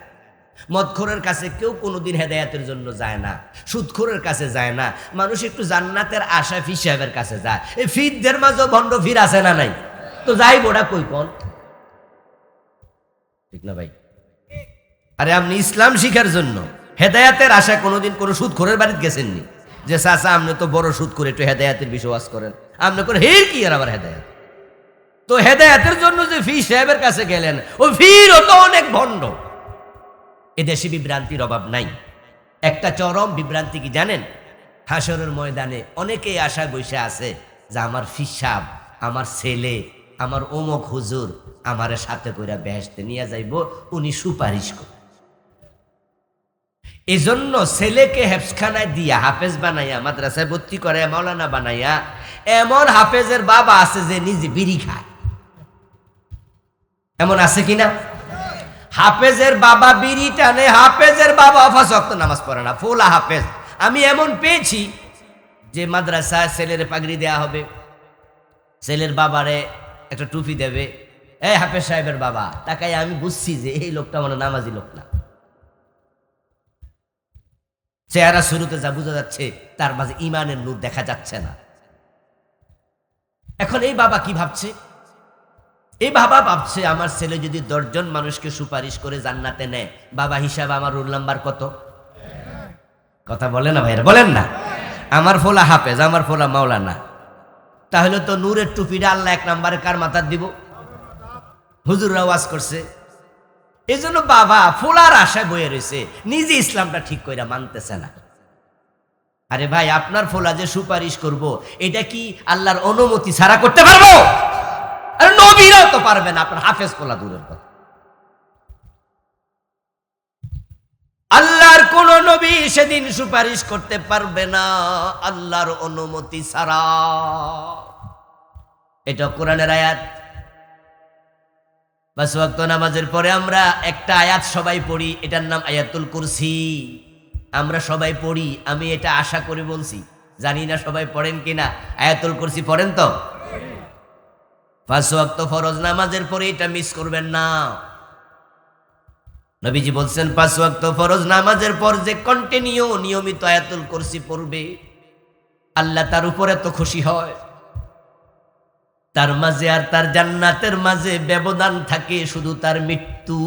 মদখোরের কাছে কেউ কোনোদিন হেদায়েতের জন্য যায় না, সুদখোরের কাছে যায় না। মানুষ একটু জান্নাতের আশায় ফি সাহেবের কাছে যায়। এই ফিরদের মাঝে ভণ্ড ফির আছে না নাই? তো যাই বোড়া কই কোন, ঠিক না ভাই? আরে আপনি ইসলাম শিখার জন্য হেদায়াতের আশা কোনোদিন কোনো সুদখোরের বাড়িতে গেছেননি? যে চাচা আপনি তো বড় সুদ করে একটু হেদায়াতের বিশ্বাস করেন, আপনি করে হে কি আর আবার হেদায়াত? তো হেদায়াতের জন্য যে ফি সাহেবের কাছে গেলেন, ওই ফিরও তো অনেক ভণ্ড। এদেশে বিভ্রান্তির অভাব নাই। একটা চরম বিভ্রান্তি কি জানেন? হাসরের ময়দানে অনেকেই আশায় বসে আছে যে আমার ফি সাহেব, আমার ছেলে, আমার অমুক হুজুর আমারে সাথে করে বেহেশতে নিয়ে যাইব, উনি সুপারিশ করে। এজন্য ছেলেকে হেফজখানায় দিয়া হাফেজ বানাইয়া মাদ্রাসায় ভর্তি করে মাওলানা বানাইয়া, এমন হাফেজের বাবা আছে যে নিজে বিড়ি খায়, এমন আছে কিনা? হাফেজের বাবা বিড়ি টানে, হাফেজের বাবা 5 ওয়াক্ত নামাজ পড়ে না, ফুলা হাফেজ। আমি এমন পেয়েছি যে মাদ্রাসায় ছেলের পাগড়ি দেয়া হবে, ছেলের বাবারে একটা টুপি দেবে, এই হাফেজ সাহেবের বাবা, তাকাই আমি বুঝছি যে এই লোকটা মানে নামাজি লোক না। চেহারা শুরুতে যা বোঝা যাচ্ছে তার মাঝে ইমানের নূর দেখা যাচ্ছে না। এখন এই বাবা কি ভাবছে? এই বাবা ভাবছে আমার ছেলে যদি 10 জন মানুষকে সুপারিশ করে জান্নাতে নেয়, বাবা হিসাবে আমার রোল নাম্বার কত? কথা বলে না ভাইরা, বলেন না? আমার ফোলা হাফেজ, আমার ফোলা মাওলানা, তাহলে তো নূরের টুপিটা আল্লাহ 1 নম্বরে কার মাথার দিব? হুজুররা ওয়াজ করছে। এই জন্য বাবা ফোলার আশায় বয়ে রয়েছে, নিজে ইসলামটা ঠিক করে মানতেছে না। আরে ভাই, আপনার ফোলা যে সুপারিশ করব, এটা কি আল্লাহর অনুমতি ছাড়া করতে পারবো? আরে নবীরাও তো পারবে না, আপনার হাফেজ ফোলা দূরের কথা। আল্লাহর কোন নবী সেদিন সুপারিশ করতে পারবে না আল্লাহর অনুমতি ছাড়া। এটা কোরআনের আয়াত। 5 ওয়াক্ত নামাজের পরে আমরা একটা আয়াত সবাই পড়ি, এটার নাম আয়াতুল কুরসি। আমরা সবাই পড়ি, আমি এটা আশা করে বলছি, জানি না সবাই পড়েন কিনা। আয়াতুল কুরসি পড়েন তো? 5 ওয়াক্ত ফরজ নামাজের পরে এটা মিস করবেন না। নবীজি বলছেন 5 ওয়াক্ত ফরজ নামাজের পর যে কন্টিনিউ নিয়মিত আয়াতুল কুরসি পড়বে, আল্লাহ তার উপরে তো খুশি হয়। তার মাঝে আর তার জান্নাতের মাঝে ব্যবধান থাকে শুধু তার মৃত্যু।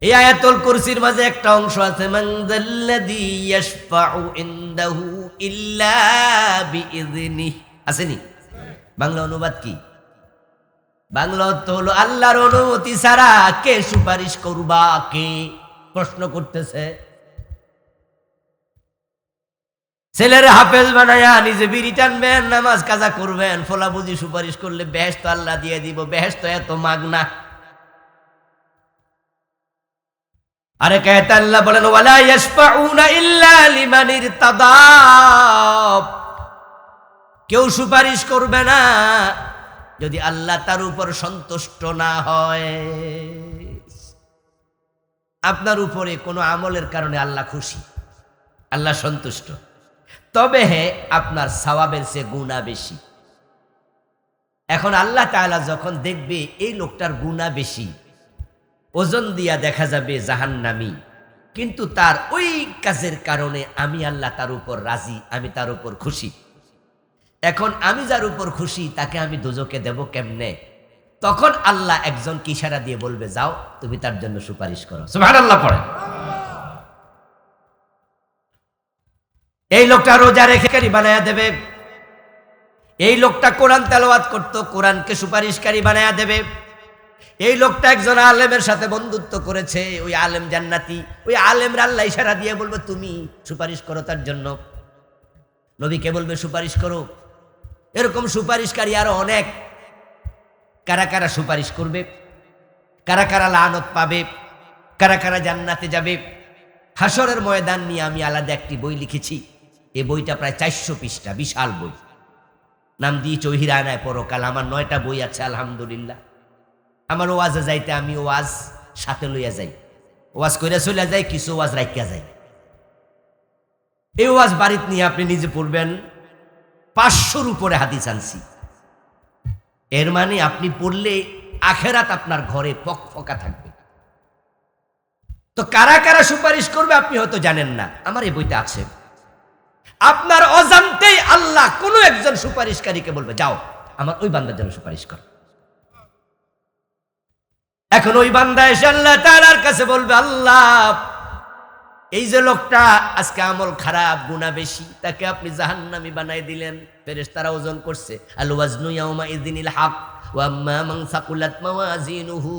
এই আয়াতুল কুরসির মাঝে একটা অংশ আছে, মান যাল্লাযী ইয়াশফাউ ইনদাহু ইল্লা বিইযনিহি, আসেনি? বাংলা অনুবাদ কি? বাংলা অর্থ হলো আল্লাহর অনুমতি ছাড়া কে সুপারিশ করবা? কে? প্রশ্ন করতেছে। ছেলের হাফেজ বানায়া নিজে বিড়ি টানবেন, নামাজ কাজা করবেন, ফলা বুঝি সুপারিশ করলে বেহেশত আল্লাহ দিয়ে দিব? বেহেশত এত মাগনা? আরে কায়েত আল্লাহ বলেন ওয়ালা ইয়াশফাউনা ইল্লা লিমান ইরতাদা, কেউ সুপারিশ করবে না যদি আল্লাহ তার উপর সন্তুষ্ট না হয়। আপনার উপরে কোনো আমলের কারণে আল্লাহ খুশি, আল্লাহ সন্তুষ্ট, তবে হ্যাঁ আপনার সওয়াবের চেয়ে গুনাহ বেশি। এখন আল্লাহ তাআলা যখন দেখবে এই লোকটার গুনাহ বেশি, ওজন দিয়া দেখা যাবে জাহান্নামী, কিন্তু তার ওই কাজের কারণে আমি আল্লাহ তার উপর রাজি, আমি তার উপর খুশি। এখন আমি যার উপর খুশি তাকে আমি দোজকে দেব কেমনে? তখন আল্লাহ একজনকে ইশারা দিয়ে বলবে, যাও তুমি তার জন্য সুপারিশ করো। সুবহানাল্লাহ পড়ে। এই লোকটা রোজা রেখে কারি বানায়া দেবে, এই লোকটা কোরআন তেলাওয়াত করতো, কোরআনকে সুপারিশকারী বানায়া দেবে। এই লোকটা একজন আলেমের সাথে বন্ধুত্ব করেছে, ওই আলেম জান্নাতি, ওই আলেমরা আল্লাহ ইশারা দিয়ে বলবে তুমি সুপারিশ করো তার জন্য। নবীকে বলবে সুপারিশ করো। এরকম সুপারিশকারী আরো অনেক। কারা কারা সুপারিশ করবে, কারা কারা লানত পাবে, কারা কারা জান্নাতে যাবে, হাসরের ময়দান নিয়ে আমি আলাদা একটি বই লিখেছি। এই বইটা প্রায় 400 পৃষ্ঠা, বিশাল বই। নাম দিয়েছি ওহিরানায় পরকাল। আমার 9টা বই আছে আলহামদুলিল্লাহ। আমার ওয়াজে যাইতে আমি ওয়াজ সাথে লইয়া যাই, ওয়াজ কইরা চলে যাই, কিছু ওয়াজ রাখিয়া যাই। এই ওয়াজ বাড়িতে নিয়ে আপনি নিজে পড়বেন। 500-র উপরে হাদিস আনছি। এর মানে আপনি পড়লে আখেরাত আপনার ঘরে ফকফকা থাকবে। তো কারা কারা সুপারিশ করবে আপনি হয়তো জানেন না, আমার এই বইটা আছে। আপনার অজান্তেই আল্লাহ কোনো একজন সুপারিশকারীকে বলবে, যাও আমার ওই বান্দার জন্য সুপারিশ কর। এখন ওই বান্দা এসে আল্লাহ তাআলার কাছে বলবে, আল্লাহ এই যে লোকটা আজকে আমল খারাপ, গুনাহ বেশি, তাকে আপনি জাহান্নামী বানাই দিলেন। ফেরেশতারা ওজন করছে, আল ওয়াজনু ইয়াউমা ইযিনিল হক ওয়া আম্মা মান সাকুলাত মাওয়াজিনুহু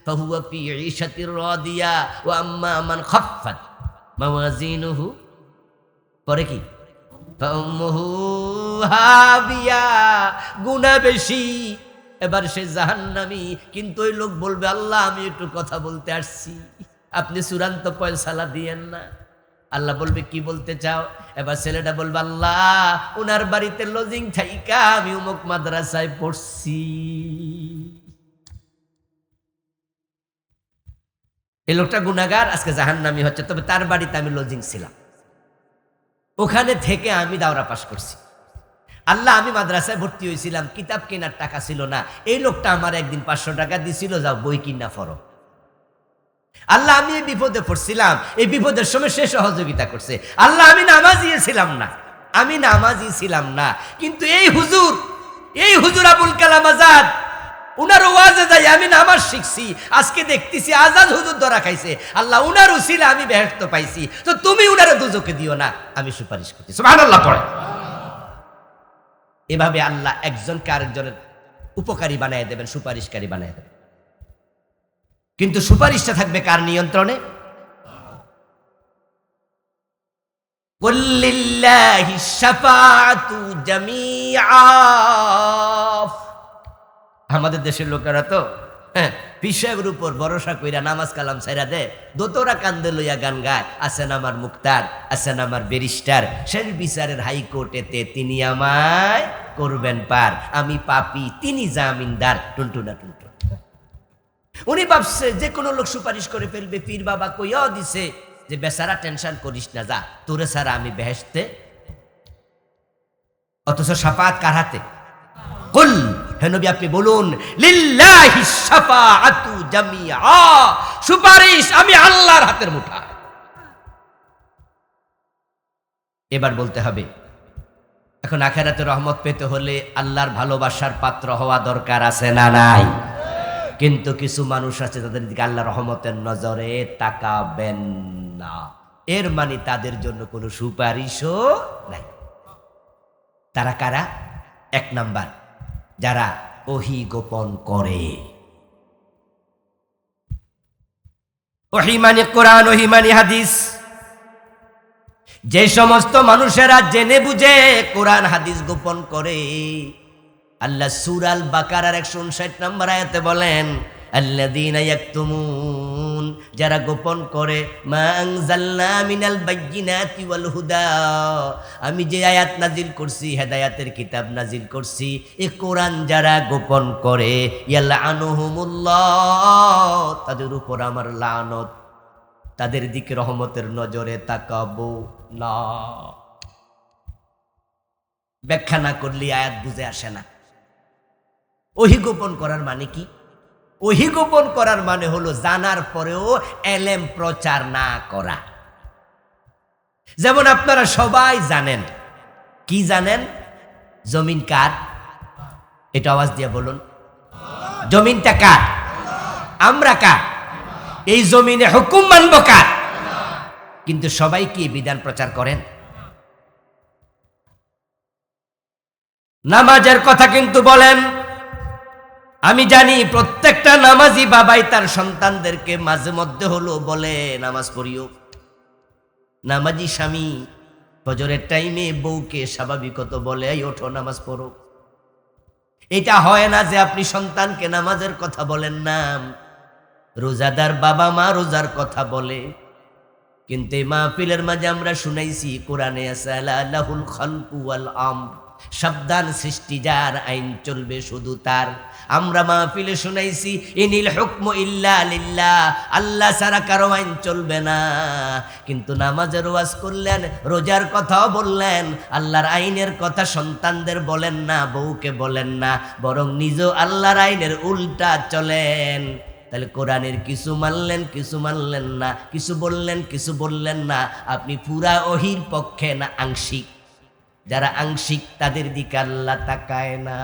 ফাহুয়া ফি ঈশাতির রাদিয়া ওয়া আম্মা মান খাফফাত মাওয়াজিনুহু, পরে কি ফাউম্মুহু হাবিয়া, গুনাহ বেশি, এবার সে জাহান্নামী। কিন্তু ওই লোক বলবে, আল্লাহ আমি একটু কথা বলতে আসছি, আপনি চূড়ান্ত ফয়সালা দিয়েন না। আল্লাহ বলবে, কি বলতে চাও? এবার ছেলেটা বলবে, আল্লাহ ওনার বাড়িতে লজিং থাইকা আমি অমুক মাদ্রাসায় পড়ছি, এই লোকটা গুনাহগার, আজকে জাহান্নামী হচ্ছে, তবে তার বাড়িতে আমি লজিং ছিলাম, ওখানে থেকে আমি দাওরা পাস করছি। আল্লাহ আমি মাদ্রাসায় ভর্তি হয়েছিলাম, কিতাব কেনার টাকা ছিল না, এই লোকটা আমার একদিন 500 টাকা দিছিল, যাও বই কিনা পড়ো। আল্লাহ আমি এই বিপদে পড়ছিলাম, এই বিপদের সময় সে সহযোগিতা করছে। আল্লাহ আমি নামাজি ছিলাম না, কিন্তু এই হুজুর আবুল কালাম আজাদ, উনার ওয়াজে যাই আমি নামাজ শিখছি, আজকে দেখতেছি আজাদ হুজুর ধরা খাইছে। আল্লাহ উনার উসিলা আমি বেহেশত পাইছি, তো তুমি উনারে দুজকে দিও না, আমি সুপারিশ করছি। সুবহানাল্লাহ পড়ে। এভাবে আল্লাহ একজনকে আরেকজনের উপকারী বানায় দেবেন, সুপারিশকারী বানায় দেবেন। কিন্তু সুপারিশটা থাকবে কার নিয়ন্ত্রণে? কুল্লিল্লাহি শাফাআতু জামিআ। আমাদের দেশের লোকেরা তো পীর সাহেবের উপর ভরসা কইরা নামাজ কালাম ছাইরা দে, দোতরা কান্দে লইয়া গান গায়, আছেন আমার মুক্তার, আছেন আমার ব্যারিস্টার, শেষ বিচারের হাইকোর্টেতে তিনি আমায় করবেন পার, আমি পাপী তিনি জামিনদার, টুনটুনা টুনটুন। উনি ভাবছে যে কোনো লোক সুপারিশ করে ফেলবে। পীর বাবা কইয়াও দিছে যে বেচারা টেনশন করিস না, যা তোরে ছাড়া আমি বেহেশতে। অথচ শাফাআত কার হাতে? কুল, হে নবী আপনি বলুন, লিল্লাহি শাফাআতু জামিআ, সুপারিশ আমি আল্লাহর হাতের মুঠা। এবার বলতে হবে, এখন আখিরাতে রহমত পেতে হলে আল্লাহর ভালোবাসার পাত্র হওয়া দরকার আছে না নাই? কিন্তু কিছু মানুষ আছে যাদের দিকে আল্লাহ রহমতের নজরে তাকাবেন না, এর মানে তাদের জন্য কোনো সুপারিশও নাই। তারা কারা? এক নাম্বার, যারা ওহী গোপন করে। ওহী মানে কোরআন, ওহী মানে হাদিস। যে সমস্ত মানুষেরা জেনে বুঝে কোরআন হাদিস গোপন করে, আল্লাহ সূরা আল বাকারার 159 নম্বর আয়াতে বলেন, আল্লাযীনা ইয়াকতুমুন, যারা গোপন করে, মা আনজালনা মিনাল বাইয়িনাতি ওয়াল হুদা, আমি যে আয়াত নাজিল করছি, হেদায়েতের কিতাব নাজিল করছি, এই কোরআন যারা গোপন করে, ইয়ালআনুহুমুল্লাহ, তাদের উপর আমার লানত, তাদের দিকে রহমতের নজরে তাকাবো না। ব্যাখ্যা না করলে আয়াত বুঝে আসে না। ওহী গোপন করার মানে কি? ওহী গোপন করার মানে হলো জানার পরেও এলেম প্রচার না করা। যেমন আপনারা সবাই জানেন, কি জানেন? জমিন কার? এটা আওয়াজ দিয়ে বলুন। জমিনটা কার? আমরা কার? এই জমিনে হুকুম মানব কার? কিন্তু সবাই কি বিধান প্রচার করেন? নামাজের কথা কিন্তু বলেন। আমি জানি প্রত্যেকটা নামাজি বাবাই তার সন্তানদেরকে মাঝে মধ্যে হলো বলে নামাজ পড়িও। নামাজি স্বামী ফজরের টাইমে বউকে স্বাভাবিকত বলে, এই ওঠো নামাজ পড়ো। এটা হয় না যে আপনি সন্তানকে নামাজের কথা বলেন না। রোজাদার বাবা মা রোজার কথা বলে, কিন্তু এই মাহফিলের মাঝে আমরা শুনাইছি কোরআনে আছে আলাহুল খালকু ওয়াল আমর, সাবধান, সৃষ্টি যার, আইন চলবে শুধু তার। আমরা মাহফিলে শুনাইছি ইনিল হুকমু ইল্লা লিল্লাহ, আল্লাহ ছাড়া কারো আইন চলবে না। কিন্তু নামাজের ওয়াজ করলেন, রোজার কথাও বললেন, আল্লাহর আইনের কথা সন্তানদের বলেন না, বউকে বলেন না, বরং নিজেও আল্লাহর আইনের উল্টা চলেন। তাহলে কোরআনের কিছু মানলেন, কিছু মানলেন না, কিছু বললেন, কিছু বললেন না। আপনি পুরা ওহীর পক্ষে না আংশিক? যারা আংশিক তাদের দিকে আল্লাহ তাকায় না।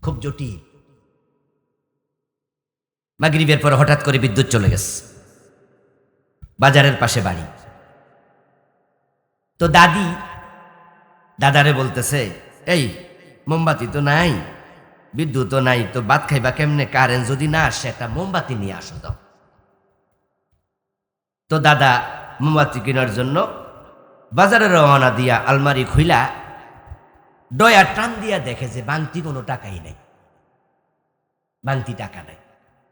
খুব জটিল। মাগরিবের পর হঠাৎ করে বিদ্যুৎ চলে গেছে, বাজারের পাশে বাড়ি। তো দাদারে বলতেছে, এই মোমবাতি তো নাই, বিদ্যুৎ নাই, তো ভাত খাইবা কেমনে? কারেন্ট যদি না আসে একটা মোমবাতি নিয়ে আসো দাও। তো দাদা মোমবাতি কেনার জন্য বাজারে রওনা দিয়া আলমারি খুইলা ডয়া টান দিয়া দেখে যে বাংতি কোনো টাকাই নাই, বাংতি টাকা নাই।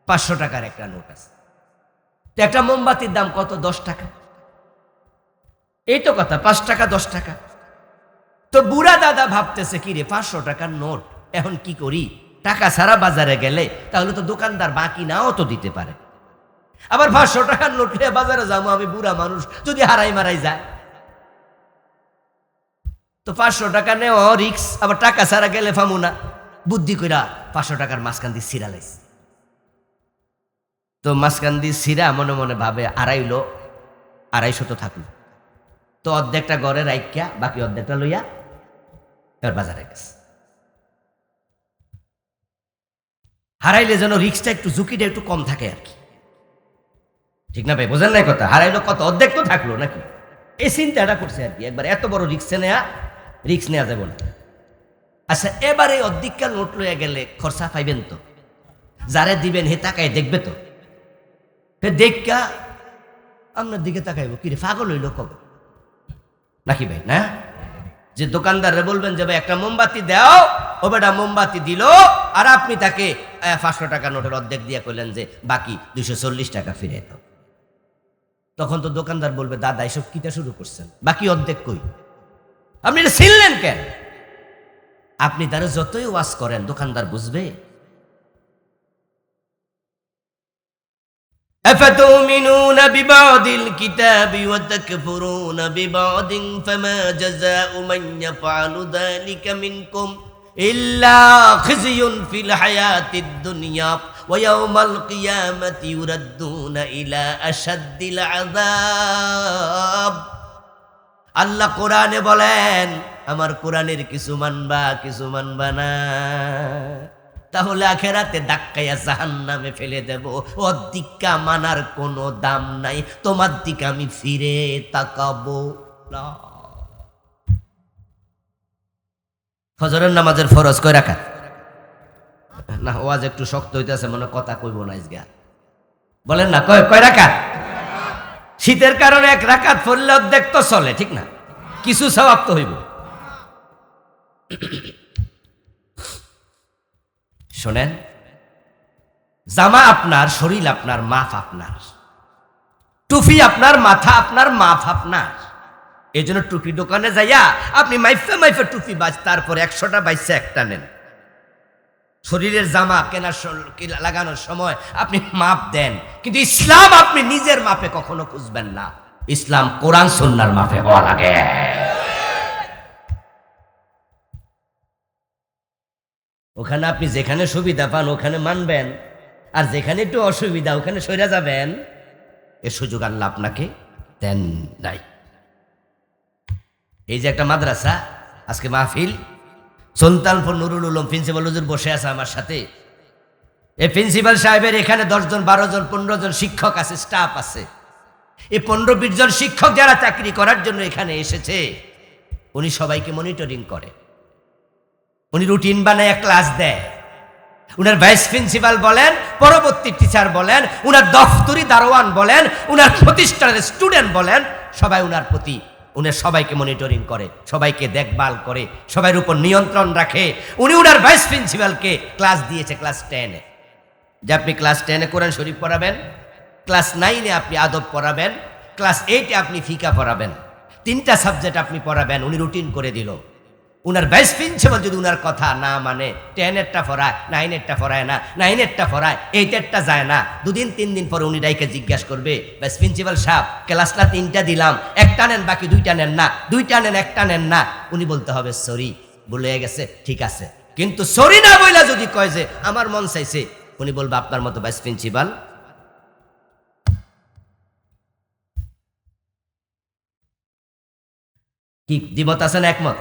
500 টাকার একটা নোট আছে। একটা মোমবাতির দাম কত? 10 টাকা। এই তো কথা, 5 টাকা 10 টাকা। তো বুড়া দাদা ভাবতেছে, কি রে, 500 টাকার নোট, এখন কি করি? টাকা ছাড়া বাজারে গেলে তাহলে তো দোকানদার বাকি নাও তো দিতে পারে। আবার 500 টাকার নোট নিয়ে বাজারে যাবো আমি, বুড়া মানুষ, যদি হারাই মারাই যায়। তো 500 টাকা নেওয়া রিক্স, আবার টাকা ছাড়া গেলে ফামু না। বুদ্ধি কইরা 500 টাকার মাঝখান দিয়ে সিরা লাইছে। তো মাঝখান দিয়ে সিরা মনে মনে ভাবে আড়াইলো, 250 তো থাকলো। তো অর্ধেকটা ঘরে রাইখা বাকি অর্ধেকটা লইয়া এবার বাজারে গেছে। হারাইলে যেন রিক্সটা একটু, ঝুঁকিটা একটু কম থাকে আর কি। ঠিক না ভাই? বোঝেন নাই কথা? হারাইলো কত, অর্ধেক তো থাকলো নাকি? এই চিন্তাটা করছে আর কি। একবার এত বড় রিক্স নেওয়া যাবে না। আচ্ছা, এবারে অর্ধেককার নোট লইয়া গেলে খরচা পাইবেন তো? যারে দিবেন হে তাকায় দেখবে তো? হে দেখা আপনার দিকে তাকাইব, কিরে পাগল হইল কবে নাকি ভাই? না, যে দোকানদারে বলবেন যে ভাই একটা মোমবাতি দাও, ও বেটা মোমবাতি দিল, আর আপনি তাকে 500 টাকা নোটের অর্ধেক দিয়ে কইলেন যে বাকি 240 টাকা ফিরে দাও। তখন তো দোকানদার বলবে, দাদা এসব কিটা শুরু করছেন, বাকি অর্ধেক কই? আপনি এটা ছিললেন কেন? আপনি তারা যতই ওয়াজ করেন দোকানদার বুঝবে? أفتؤمنون ببعض الكتاب وتكفرون ببعض فما جزاء من يفعل ذلك منكم إلا خزي في الحياة الدنيا ويوم القيامة يردون إلى أشد العذاب। আল্লাহ কোরআনে বলেন, আমার কোরআনের কিছু মানবা কিছু মানবা না, তাহলে আখেরাতে ধাক্কাইয়া জাহান্নামে ফেলে দেব। ওর দিকটা মানার কোনো দাম নাই, তোমার দিকে আমি ফিরে তাকাবো না। ফজরের নামাজের ফরজ কয় রাকাত? না, ওয়াজ একটু শক্ত হইতেছে, মনে কথা কইব না আজকে। বলেন না, কয় রাকাত? শীতের কারণে এক রাকাত পড়লে অর্ধেক তো চলে, ঠিক না? কিছু সওয়াব তো হইব। শোনেন, জামা আপনার, শরীর আপনার, মাফ আপনার, টুপি আপনার, মাথা আপনার, মাফ আপনার। এই জন্য টুপি দোকানে যাইয়া আপনি মাইফে মাইফে টুপি বাজ, তারপরে 100টা বাইসে একটা নেন। শরীরের জামা কেনার লাগানোর সময় আপনি মাপ দেন, কিন্তু ইসলাম আপনি নিজের মাপে কখনো খুঁজবেন না। ইসলাম কোরআন সুন্নাহর মাপে হওয়া লাগে। ওখানে আপনি যেখানে সুবিধা পান ওখানে মানবেন, আর যেখানে একটু অসুবিধা ওখানে সরে যাবেন। এ সুযোগ আল্লাহ আপনাকে দেন নাই। এই যে একটা মাদ্রাসা, আজকে মাহফিল, সুলতানপুর নুরুল উলুম প্রিন্সিপাল হুজুর বসে আছে আমার সাথে। এই প্রিন্সিপাল সাহেবের এখানে 10 জন 12 জন 15 জন শিক্ষক আছে, স্টাফ আছে। এই 15-20 জন শিক্ষক যারা চাকরি করার জন্য এখানে এসেছে, উনি সবাইকে মনিটরিং করে, উনি রুটিন বানায় ক্লাস দেয়। উনার ভাইস প্রিন্সিপাল বলেন, পরবর্তী টিচার বলেন, উনার দফতরি দারোয়ান বলেন, উনার প্রতিষ্ঠানের স্টুডেন্ট বলেন, সবাই উনার প্রতি, উনি সবাইকে মনিটরিং করে, সবাইকে দেখভাল করে, সবার উপর নিয়ন্ত্রণ রাখে। উনি উনার ভাইস প্রিন্সিপালকে ক্লাস দিয়েছে ক্লাস 10-এ, যে আপনি ক্লাস 10-এ কোরআন শরীফ পড়াবেন, ক্লাস 9-এ আপনি আদব পড়াবেন, ক্লাস 8-এ আপনি ফিকা পড়াবেন, 3টা সাবজেক্ট আপনি পড়াবেন। উনি রুটিন করে দিল। উনার ভাইস প্রিন্সিপাল যদি উনার কথা না মানে, 10-এরটা পড়ায়, 9-এরটা পড়ায় না, 9-এরটা পড়ায়, 8-এরটা যায় না, 2 দিন 3 দিন পরে উনি ডাইকে জিজ্ঞাসা করবে, ভাইস প্রিন্সিপাল সাহেব, ক্লাসটা 3টা দিলাম, একটা নেন, বাকি 2টা নেন না, 2টা নেন, একটা নেন না। উনি বলতে হবে সরি, ভুলে গেছে, ঠিক আছে। কিন্তু সরি না বইলা যদি কয় যে আমার মন চাইছে, উনি বলবে আপনার মতো ভাইস প্রিন্সিপাল কি দ্বিমত আছে না একমত?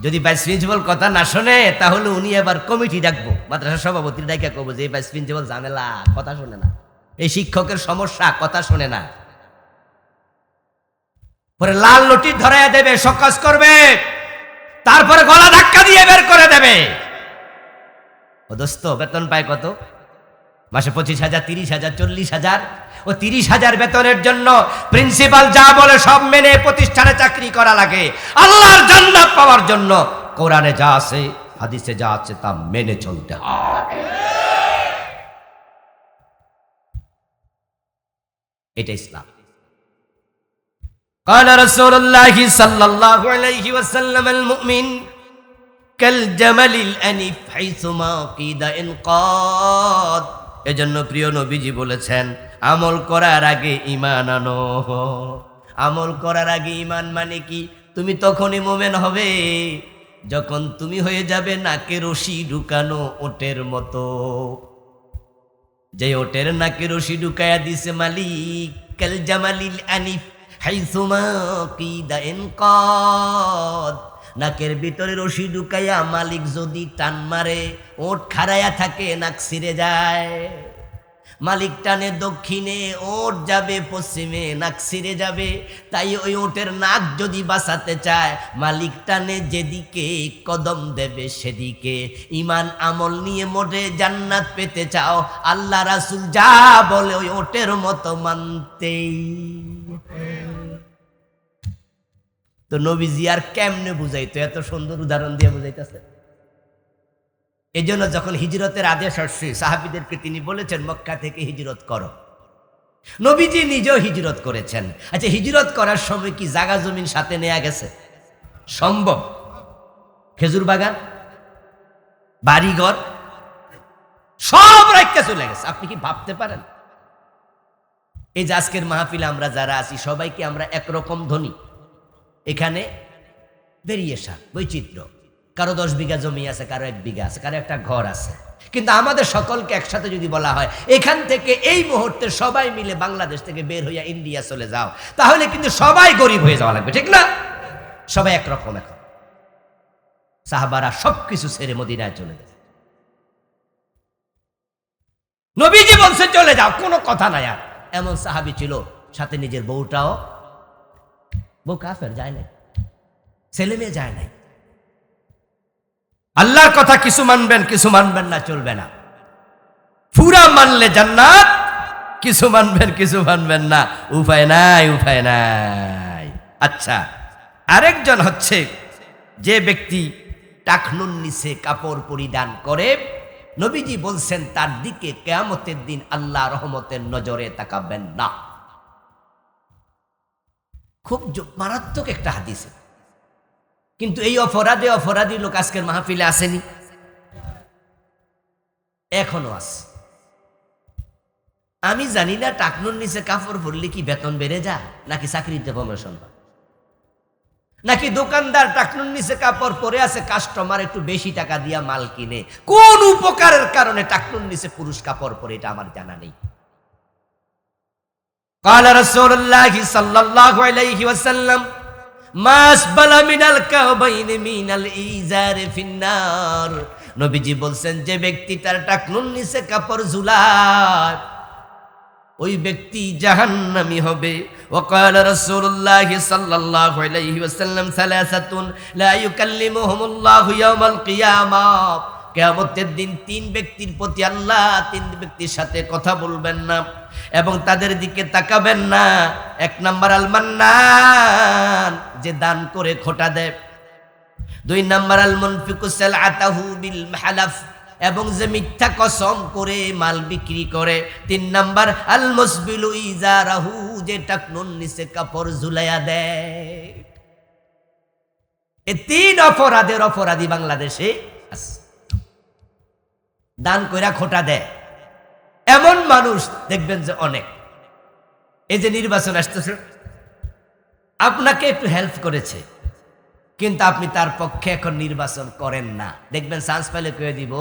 যদি ভাইস প্রিন্সিপাল কথা না শোনে, তাহলে উনি এবার কমিটি ডাকবো, মাদ্রাসা সভাপতি ডাকে কব যে ভাইস প্রিন্সিপাল ঝামেলা, কথা শোনে না, এই শিক্ষকের সমস্যা, কথা শোনে না। পরে লাল নোটিশ ধরাইয়া দেবে, সকাজ করবে, তারপরে গলা ধাক্কা দিয়ে বের করে দেবে। ও দোস্ত, বেতন পায় কত? মাসে 25,000, 30,000, 40,000। ও 30,000 বেতনের জন্য প্রিন্সিপাল যা বলে সব মেনে প্রতিষ্ঠানে চাকরি করা লাগে। আল্লাহর জান্নাত পাওয়ার জন্য কোরআনে যা আছে, হাদিসে যা আছে, তা মেনে চলতে হয়। এটা ইসলাম। قال رسول الله صلى الله عليه وسلم المؤمن كالجمل الأنف حيثما قيد انقاد। এজন্য প্রিয় নবীজি বলেছেন, আমল করার আগে ঈমান আনো। আমল করার আগে ঈমান মানে কি? তুমি তখনই মুমিন হবে যখন তুমি হয়ে যাবে নাকে রশি ঢুকানো ওটের মতো। যে ওটের নাকে রশি ঢুকায়া দিছে মালিক, কাল জামালিল আনিফ হাইসুমা কিদা ইনকাদ। নাকের ভিতরে রশি ঢুকাইয়া মালিক যদি টান মারে, ওট খাড়াইয়া থাকে, নাক ছিঁড়ে যায়। মালিক টানে দক্ষিণে, ওট যাবে পশ্চিমে, নাক ছিঁড়ে যাবে। তাই ওই ওটের নাক যদি বাঁচাতে চায়, মালিক টানে যেদিকে, কদম দেবে সেদিকে। ইমান আমল নিয়ে মোটে জান্নাত পেতে চাও, আল্লাহ রাসূল যা বলে ওই ওটের মতো মানতেই। তো নবীজি আর কেমনে বুঝাইতো? এত সুন্দর উদাহরণ দিয়ে বুঝাইতেছে। এই জন্য যখন হিজরতের আদেশ আসছে, সাহাবীদেরকে তিনি বলেছেন মক্কা থেকে হিজরত করো। নবীজি নিজেও হিজরত করেছেন। আচ্ছা, হিজরত করার সময় কি জায়গা জমিন সাথে নেওয়া গেছে? সম্ভব? খেজুর বাগান, বাড়িঘর সব রাইখা চলে গেছে। আপনি কি ভাবতে পারেন? এই যে আজকের মাহফিলে আমরা যারা আছি, সবাইকে আমরা একরকম ধনী। এখানে ভেরিয়েশন, বৈচিত্র্য। কারো 10 বিঘা জমি আছে, কারো 1 বিঘা আছে, কারো একটা ঘর আছে। কিন্তু আমাদের সকলকে একসাথে যদি বলা হয় এখান থেকে এই মুহূর্তে সবাই মিলে বাংলাদেশ থেকে বের হইয়া ইন্ডিয়া চলে যাও, তাহলে কিন্তু সবাই গরিব হয়ে যাওয়া লাগবে, ঠিক না? সবাই একরকম। এখন সাহাবারা সবকিছু ছেড়ে মদিনায় চলে যায়। নবীজি বলছে চলে যাও, কোনো কথা নাই। আর এমন সাহাবী ছিল সাথে নিজের বউটাও, বউ কাফের, যায় নাই, ছেলে মেয়ে যায় নাই। আল্লাহর কথা কিছু মানবেন, কিছু মানবেন না, চলবে না। পুরা মানলে জান্নাত, কিছু মানবেন, কিছু মানবেন না, উপায় নাই, উপায় নাই। আচ্ছা, আরেকজন হচ্ছে যে ব্যক্তি টাকনুর নিচে কাপড় পরিধান করে, নবীজি বলছেন তার দিকে কিয়ামতের দিন আল্লাহ রহমতের নজরে তাকাবেন না। খুব মারাত্মক একটা হাদিস, কিন্তু এই অপরাধী লোক আজকের মাহফিলে আসেনি, এখনো আছে। আমি জানি না টাকনুর নিচে কাপড় পরলে কি বেতন বেড়ে যায়, নাকি চাকরিতে প্রমোশন হয়, নাকি দোকানদার টাকনুর নিচে কাপড় পরে আছে, কাস্টমার একটু বেশি টাকা দিয়া মাল কিনে। কোন উপকারের কারণে টাকনুর নিচে পুরুষ কাপড় পরে, এটা আমার জানা নেই। قال رسول الله صلى الله عليه وسلم ما أسبل من الكعبين من الإزار في النار। নবীজি বলছেন যে ব্যক্তি তার টাকনুর নিচে কাপড় ঝুলায়, ওই ব্যক্তি জাহান্নামী হবে। وقال رسول الله صلى الله عليه وسلم ثلاثة لا يكلمهم الله يوم القيامة। কিয়ামতের দিন তিন ব্যক্তির প্রতি আল্লাহ তিন ব্যক্তির সাথে কথা বলবেন না এবং তাদের দিকে তাকাবেন না। এক নাম্বার আল মান্নান, যে দান করে খোটা দেয়। দুই নাম্বার আল মুনফিকু সালআতাহু বিল হালাফ, এবং যে মিথ্যা কসম করে মাল বিক্রি করে। তিন নাম্বার আল মুসবিলু ইজারাহু, যে টাকনুর নিচে কাপড় ঝুলাইয়া দেয়। এই তিন অপরাধী বাংলাদেশে আছে। দান কইরা খোটা দেয় এমন মানুষ দেখবেন যে অনেক। এই যে নির্বাচন আসতেছে, আপনাকে একটু হেল্প করেছে, কিন্তু আপনি তার পক্ষে এখন নির্বাচন করেন না। দেখবেন চান্স পাইলে কয়ে দিব,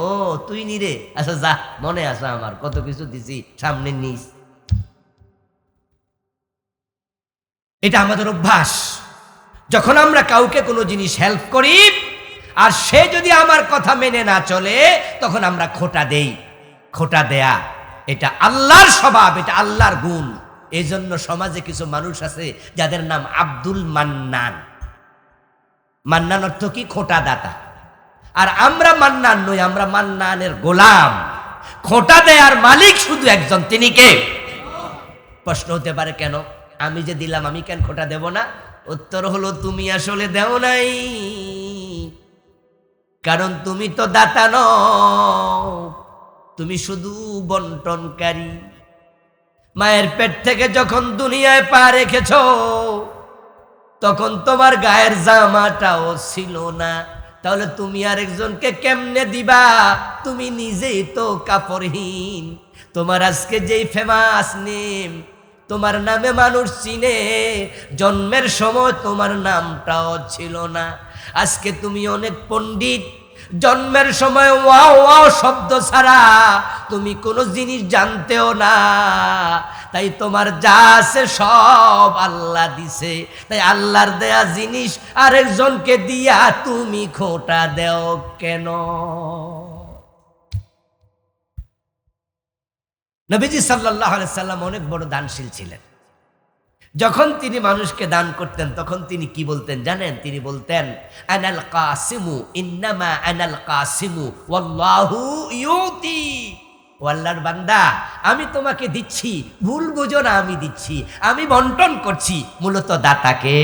তুই নিরে, আচ্ছা যা, মনে আছে আমার কত কিছু দিছি, সামনে নিস। এটা আমাদের অভ্যাস। যখন আমরা কাউকে কোনো জিনিস হেল্প করি আর সে যদি আমার কথা মেনে না চলে, তখন আমরা খোটা দেই। খোটা দেয়া এটা আল্লাহর স্বভাব, এটা আল্লাহর গুণ। এই জন্য সমাজে কিছু মানুষ আছে যাদের নাম আব্দুল মান্নান। মান্নান অর্থ কি? খোটা দাতা। আর আমরা মান্নান নই, আমরা মান্নানের গোলাম। খোটা দেয়ার মালিক শুধু একজন, তিনি কে? প্রশ্ন হতে পারে কেন আমি যে দিলাম, আমি কেন খোটা দেব না? উত্তর হলো, তুমি আসলে দেও নাই, কারণ তুমি তো দাতা নও, তুমি শুধু বন্টনকারী। মায়ের পেট থেকে যখন দুনিয়ায় পা রেখেছ, তখন তোমার গায়ের জামাটাও ছিল না, তাহলে তুমি আরেকজনকে কেমনে দিবা? তুমি নিজেই তো কাপড়হীন। তোমার আজকে যেই ফেমাস নেম, তোমার নামে মানুষ চিনে, জন্মের সময় তোমার নামটাও ছিল না। আজকে তুমি অনেক পণ্ডিত, জন্মের সময় ওয়াও ওয়াও শব্দ ছাড়া তুমি কোনো জিনিস জানতেও না। তাই তোমার যা আছে সব আল্লাহ দিছে, তাই আল্লাহর দেয়া জিনিস আরেকজনকে দিয়া তুমি খোটা দেও কেন? নবীজি সাল্লাল্লাহু আলাইহি সাল্লাম অনেক বড় দানশীল ছিলেন। যখন তিনি মানুষকে দান করতেন, তখন তিনি কি বলতেন জানেন? তিনি বলতেন, আনাল কাসিমু, ইন্নামা আনাল কাসিমু ওয়াল্লাহু ইউতি। ও আল্লাহর বান্দা, আমি তোমাকে দিচ্ছি, ভুল বুঝো না, আমি দিচ্ছি, আমি বন্টন করছি, মূলত দাতাকে।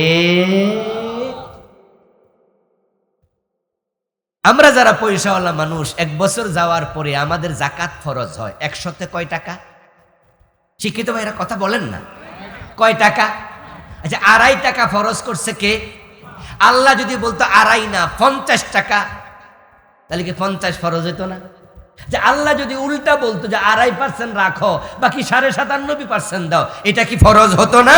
আমরা যারা পয়সাওয়ালা মানুষ, এক বছর যাওয়ার পরে আমাদের জাকাত ফরজ হয়। 100-তে কয় টাকা? শিক্ষিত ভাইরা কথা বলেন না, কয় টাকা? আচ্ছা, 2.5 টাকা ফরজ করছে কে? আল্লাহ যদি বলতো 2.5 না 50 টাকা, তাহলে কি 50 ফরজ হতো না? যে আল্লাহ যদি উল্টা বলতো যে 2.5% রাখো, বাকি 97.5% দাও, এটা কি ফরজ হতো না?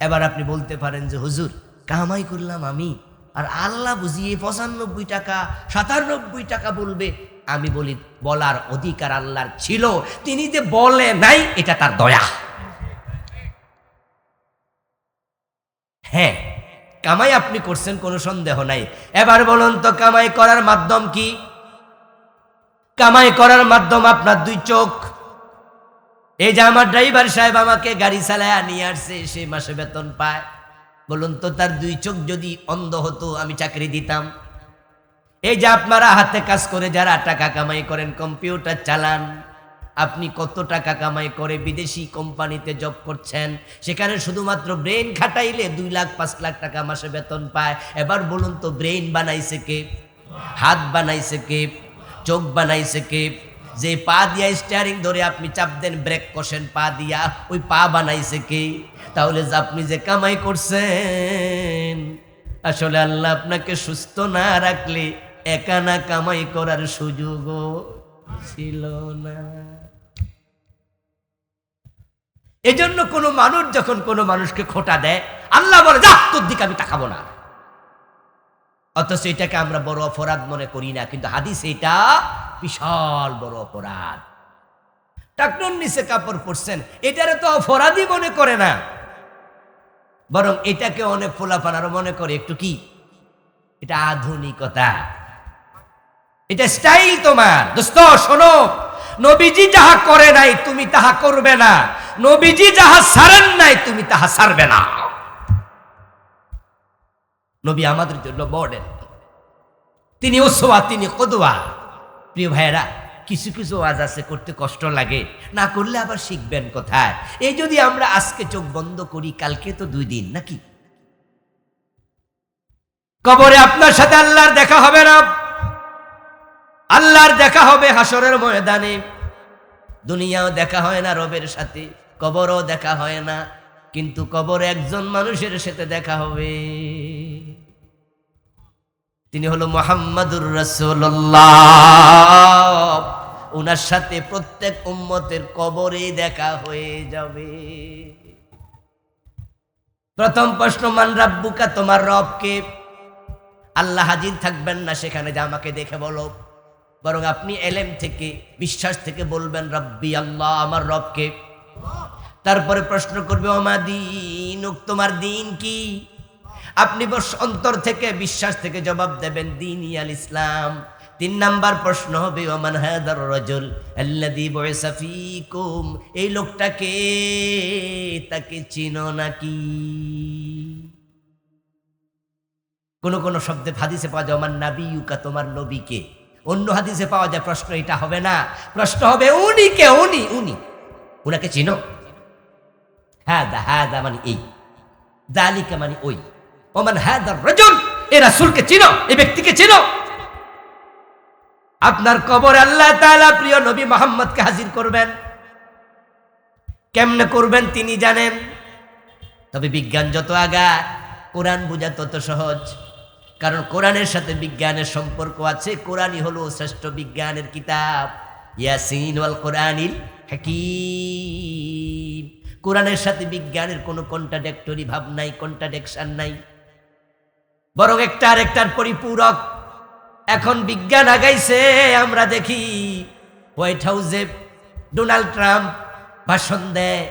এবার আপনি বলতে পারেন যে হুজুর, কামাই করলাম আমি, আর আল্লাহ বুঝিয়ে 95 টাকা 97 টাকা বলবে। আমি বলি, বলার অধিকার আল্লাহর ছিল, তিনি যে বলে নাই, এটা তার দয়া। হ্যাঁ, কামাই আপনি করছেন, কোনো সন্দেহ নাই। এবার বলুন তো কামাই করার মাধ্যম কি? কামাই করার মাধ্যম আপনার দুই চোখ। এই যে আমার ড্রাইভার সাহেব আমাকে গাড়ি চালায় নিয়ে আসছে, সে মাসে বেতন পায়। বলুন তো তার দুই চোখ যদি অন্ধ হতো আমি চাকরি দিতাম? এই যে আপনারা হাতে কাজ করে যারা টাকা কামাই করেন, কম্পিউটার চালান, আপনি কত টাকা কামাই করে বিদেশি কোম্পানিতে জব করছেন, সেখানে শুধুমাত্র ব্রেন খাটাইলে 2 লাখ 5 লাখ টাকা মাসে বেতন পায়। এবার বলুন তো ব্রেন বানাইছে কে? হাত বানাইছে কে? চোখ বানাইছে কে? যে পা দিয়া স্টিয়ারিং ধরে আপনি চাপ দেন, ব্রেক কষেন পা দিয়া, ওই পা বানাইছে কে? তাহলে যে আপনি যে কামাই করছেন, আসলে আল্লাহ আপনাকে সুস্থ না রাখলে একানা কামাই করার সুযোগও ছিল না। এজন্য কোনো মানুষ যখন কোনো মানুষকে খোঁটা দেয়, আল্লাহ বলে যা তোর দিকে আমি তাকাবো না। অথচ এটাকে আমরা বড় অপরাধ মনে করি না, কিন্তু হাদিসে এটা বিশাল বড় অপরাধ। টাকনুর নিচে কাপড় পরছেন, এটারে তো অপরাধী মনে করে না, বরং এটাকে অনেক ফোলাফান আরো মনে করে একটু কি, এটা আধুনিকতা, এটা স্টাইল তোমার। দোস্ত শোনো, নবীজি যাহা করে নাই তুমি তাহা করবে না, নবীজি যাহা ছাড়েন নাই তুমি তাহা ছাড়বে না। নবী আমাদের জন্য মডেল, তিনি উসওয়া, তিনি কুদওয়া। প্রিয় ভাইয়েরা, কিছু কিছু ওয়াজ আছে করতে কষ্ট লাগে, না করলে আবার শিখবেন কোথায়? এই যদি আমরা আজকে চোখ বন্ধ করি, কালকে তো 2 দিন নাকি? কবরে আপনার সাথে আল্লাহর দেখা হবে না, আল্লাহর দেখা হবে হাসরের ময়দানে। দুনিয়াও দেখা হয় না রবের সাথে, কবরও দেখা হয় না, কিন্তু কবরে একজন মানুষের সাথে দেখা হবে, তিনি হলো মুহাম্মাদুর রাসূলুল্লাহ। ওনার সাথে প্রত্যেক উম্মতের কবরে দেখা হয়ে যাবে। প্রথম প্রশ্ন, মান রাব্বুকা, তোমার রব কে? আল্লাহ হাজির থাকবেন না সেখানে যে আমাকে দেখে বলো, বরং আপনি এলেম থেকে, বিশ্বাস থেকে বলবেন রব্বি আল্লাহ, আমার রবকে। তারপরে প্রশ্ন করবে ওমা দীনুক, তোমার দিন কি? আপনি অন্তর থেকে, বিশ্বাস থেকে জবাব দেবেন দীনি আল ইসলাম। 3 নাম্বার প্রশ্ন হবে ওমান হাদার রাজুল আল্লাযী বুইসা ফীকুম, এই লোকটাকে, তাকে চিনো নাকি? কোন কোন শব্দে হাদিসে পাওয়া যায় ওমান নাবিয়ুকা, তোমার নবীকে। অন্য হাদিসে পাওয়া যায় প্রশ্ন এটা হবে না, প্রশ্ন হবে উনি কে? উনি উনি উনাকে চিনো? হাদা হাদা মানে এই, যালিকা মানে ওই। ওমান হাদার রাজুল, এই রাসূলকে চিনো, এই ব্যক্তিকে চিনো? আপনার কবরে আল্লাহ তাআলা প্রিয় নবী মুহাম্মদকে হাজির করবেন। কেমনে করবেন তিনি জানেন, তবে বিজ্ঞান যত আগায় কোরআন বোঝা তত সহজ, কারণ কোরআনের সাথে বিজ্ঞানের সম্পর্ক আছে। কোরআনই হলো শ্রেষ্ঠ বিজ্ঞানের কিতাব, ইয়াসিন ওয়াল কোরআনিল হাকীম। কোরআনের সাথে বিজ্ঞানের কোনো কন্ট্রাডিক্টরি ভাব নাই, কন্ট্রাডিকশন নাই, বরং একটা আরেকটার পরিপূরক। এখন বিজ্ঞান আগাইছে, আমরা দেখি হোয়াইট হাউসে ডোনাল্ড ট্রাম্প ভাষণ দেয়,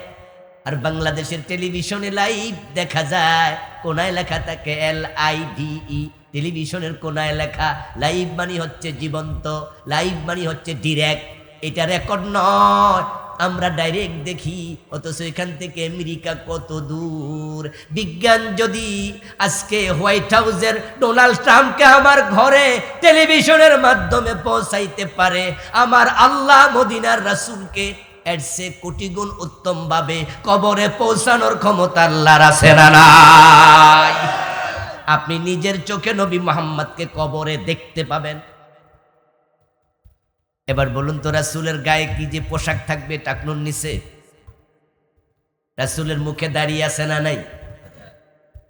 আর বাংলাদেশের টেলিভিশনে লাইভ দেখা যায়, কোনায় লেখা থাকে LIVE, টেলিভিশনের কোনায় লেখা। লাইভ মানে হচ্ছে জীবন্ত, লাইভ মানে হচ্ছে ডিরেক্ট, এটা রেকর্ড নয়, আমরা ডাইরেক্ট দেখি। অথচ এখান থেকে আমেরিকা কত দূর। বিজ্ঞান যদি আজকে হোয়াইট হাউসের ডোনাল্ড ট্রাম্পকে আমার ঘরে টেলিভিশনের মাধ্যমে পৌঁছাইতে পারে, আমার আল্লাহ মদিনার রাসূলকে এর সে কোটি গুণ উত্তম ভাবে কবরে পৌঁছানোর ক্ষমতা আল্লাহর আছে না নাই? আপনি নিজের চোখে নবী মুহাম্মদকে কবরে দেখতে পাবেন। এবার বলুন তো, রাসূলের গায়ে কি যে পোশাক থাকবে টাকনুর নিচে? রাসূলের মুখে দাড়ি আছে না নাই?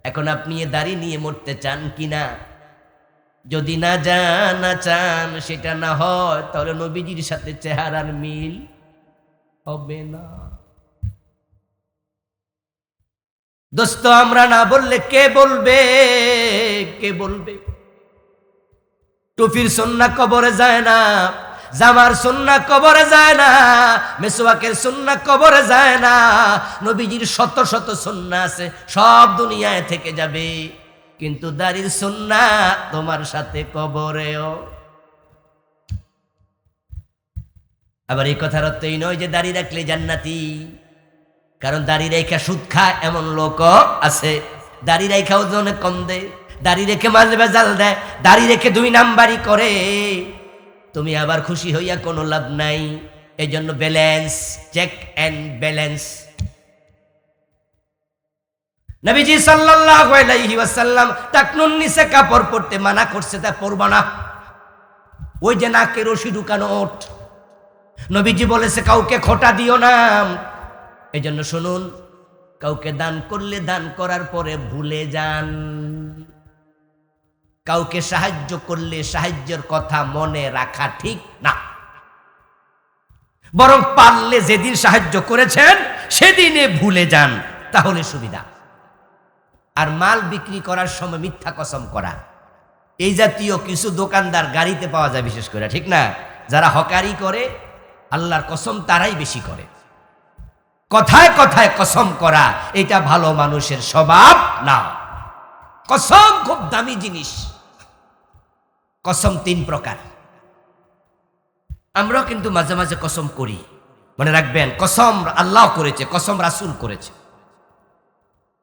এখন আপনি এ দাড়ি নিয়ে মরতে চান কিনা? যদি না চান, সেটা না হয়, তাহলে নবীজির সাথে চেহারার মিল হবে না। দোস্ত, আমরা না বললে কে বলবে? কে বলবে? টুপির সুন্নাহ কবরে যায় না, জামার সুন্নাহ কবরে যায় না, মেসওয়াকের সুন্নাহ কবরে যায় না, নবীজির শত শত সুন্নাহ আছে, সব দুনিয়ায় থেকে যাবে, কিন্তু দাড়ির সুন্নাহ তোমার সাথে কবরেও। আবার এই কথার অর্থ এই নয় যে দাড়ি রাখলে জান্নাতি, কারণ দাড়ি রেখা সুদ খায় এমন লোক আছে, দাড়ি রেখা ওজনে কম দেয়, দাড়ি রেখে মাঝে ভেজাল দেয়, দাড়ি রেখে 2 নাম্বারি করে, তুমি আবার খুশি হইয়া কোনো লাভ নাই। এই জন্য ব্যালেন্স, চেক এন্ড ব্যালেন্স। নবীজি সাল্লাল্লাহু আলাইহি ওয়াসাল্লাম টাকনুন নিচে কাপড় পরতে মানা করছে, তা পরবা না। ওই যে নাকে রশি ঢুকানো ওঠ, নবীজি বলেছে কাউকে খোটা দিও না। এই জন্য শুনুন, কাউকে দান করলে দান করার পরে ভুলে যান, কাউকে সাহায্য করলে সাহায্যের কথা মনে রাখা ঠিক না, বরং পারলে যেদিন সাহায্য করেছেন সেদিনে ভুলে যান, তাহলে সুবিধা। আর মাল বিক্রি করার সময় মিথ্যা কসম করা, এই জাতীয় কিছু দোকানদার গাড়িতে পাওয়া যায় বিশেষ করে, ঠিক না? যারা হকারি করে আল্লাহর কসম তারাই বেশি করে। কথায় কথায় কসম করা এটা ভালো মানুষের স্বভাব না। কসম খুব দামি জিনিস। কসম 3 প্রকার। আমরাও কিন্তু মাঝে মাঝে কসম করি, মনে রাখবেন, কসম আল্লাহ করেছে, কসম রাসূল করেছে।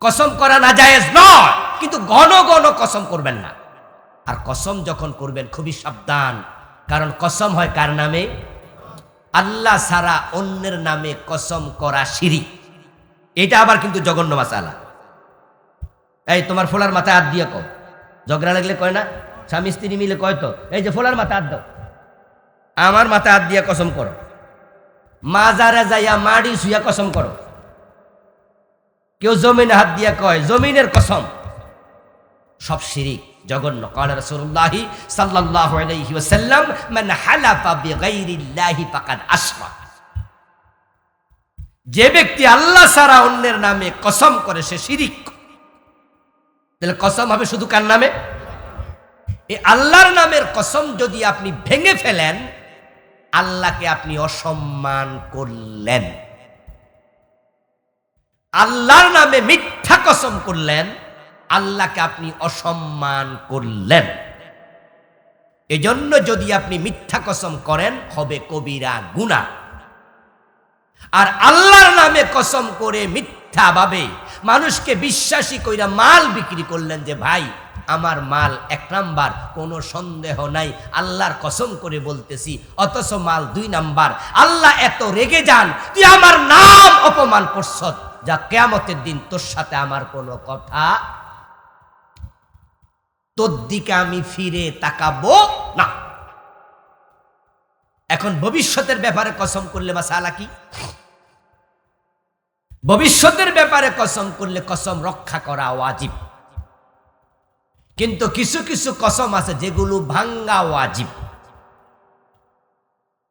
কসম করা নাজায়েজ নয়, কিন্তু ঘন ঘন কসম করবেন না। আর কসম যখন করবেন খুবই সাবধান, কারণ কসম হয় কার নামে? আল্লাহ ছাড়া অন্যের নামে কসম করা শিরিক। এটা আবার কিন্তু জঘন্য মাসালা। এই তোমার ফোলার মাথায় হাত দিয়ে কও, ঝগড়া লাগলে কয় না, স্বামী স্ত্রী মিলে কয় তো, এই যে ফোলার মাথায় হাত দাও, আমার মাথায় হাত দিয়ে কসম করো, মাজারে যাইয়া মাড়ি শুইয়া কসম করো। কেউ জমিনে হাত দিয়া কয় জমিনের কসম, সব শিরিক, জঘন্য। ক্বালা রাসূলুল্লাহ সাল্লাল্লাহু আলাইহি ওয়াসাল্লাম মান হালাফা বিগাইরিল্লাহি ফাকাদ আশরাক। যে ব্যক্তি আল্লাহ ছাড়া অন্যের নামে কসম করে সে শিরিক। তাহলে কসম হবে শুধু কার নামে? এই আল্লাহর নামের কসম যদি আপনি ভেঙে ফেলেন, আল্লাহকে আপনি অসম্মান করলেন। আল্লাহর নামে মিথ্যা কসম করলেন, আল্লাহকে আপনি অসম্মান করলেন। এজন্য যদি আপনি মিথ্যা কসম করেন হবে কবিরা গুনাহ। আর আল্লাহর নামে কসম করে মিথ্যাভাবে মানুষকে বিশ্বাসী কইরা মাল বিক্রি করলেন যে ভাই আমার মাল 1 নাম্বার, কোনো সন্দেহ নাই, আল্লাহর কসম করে বলতেছি, অথচ মাল 2 নাম্বার। আল্লাহ এত রেগে যান, তুই আমার নাম অপমান করছ, যা কিয়ামতের দিন তোর সাথে আমার কোনো কথা, তোর দিকে আমি ফিরে তাকাবো না। এখন ভবিষ্যতের ব্যাপারে কসম করলে মাসালা কি? ভবিষ্যতের ব্যাপারে কসম করলে কসম রক্ষা করা ওয়াজিব, কিন্তু কিছু কিছু কসম আছে যেগুলো ভাঙ্গা ওয়াজিব।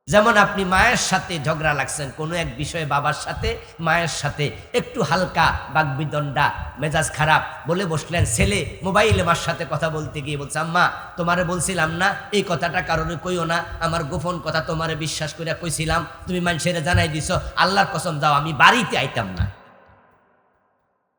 যেমন আপনি মায়ের সাথে ঝগড়া লাগছেন কোনো এক বিষয়ে, বাবার সাথে মায়ের সাথে একটু হালকা বাগবিদণ্ডা, মেজাজ খারাপ, বলে বসলেন। ছেলে মোবাইলে মার সাথে কথা বলতে গিয়ে বলছে, আম্মা তোমারে বলছিলাম না এই কথাটা কারণে কইও না, আমার গোপন কথা তোমারে বিশ্বাস করে কইছিলাম, তুমি মানুষের জানাই দিছ, আল্লাহর কসম দাও আমি বাড়িতে আইতাম না।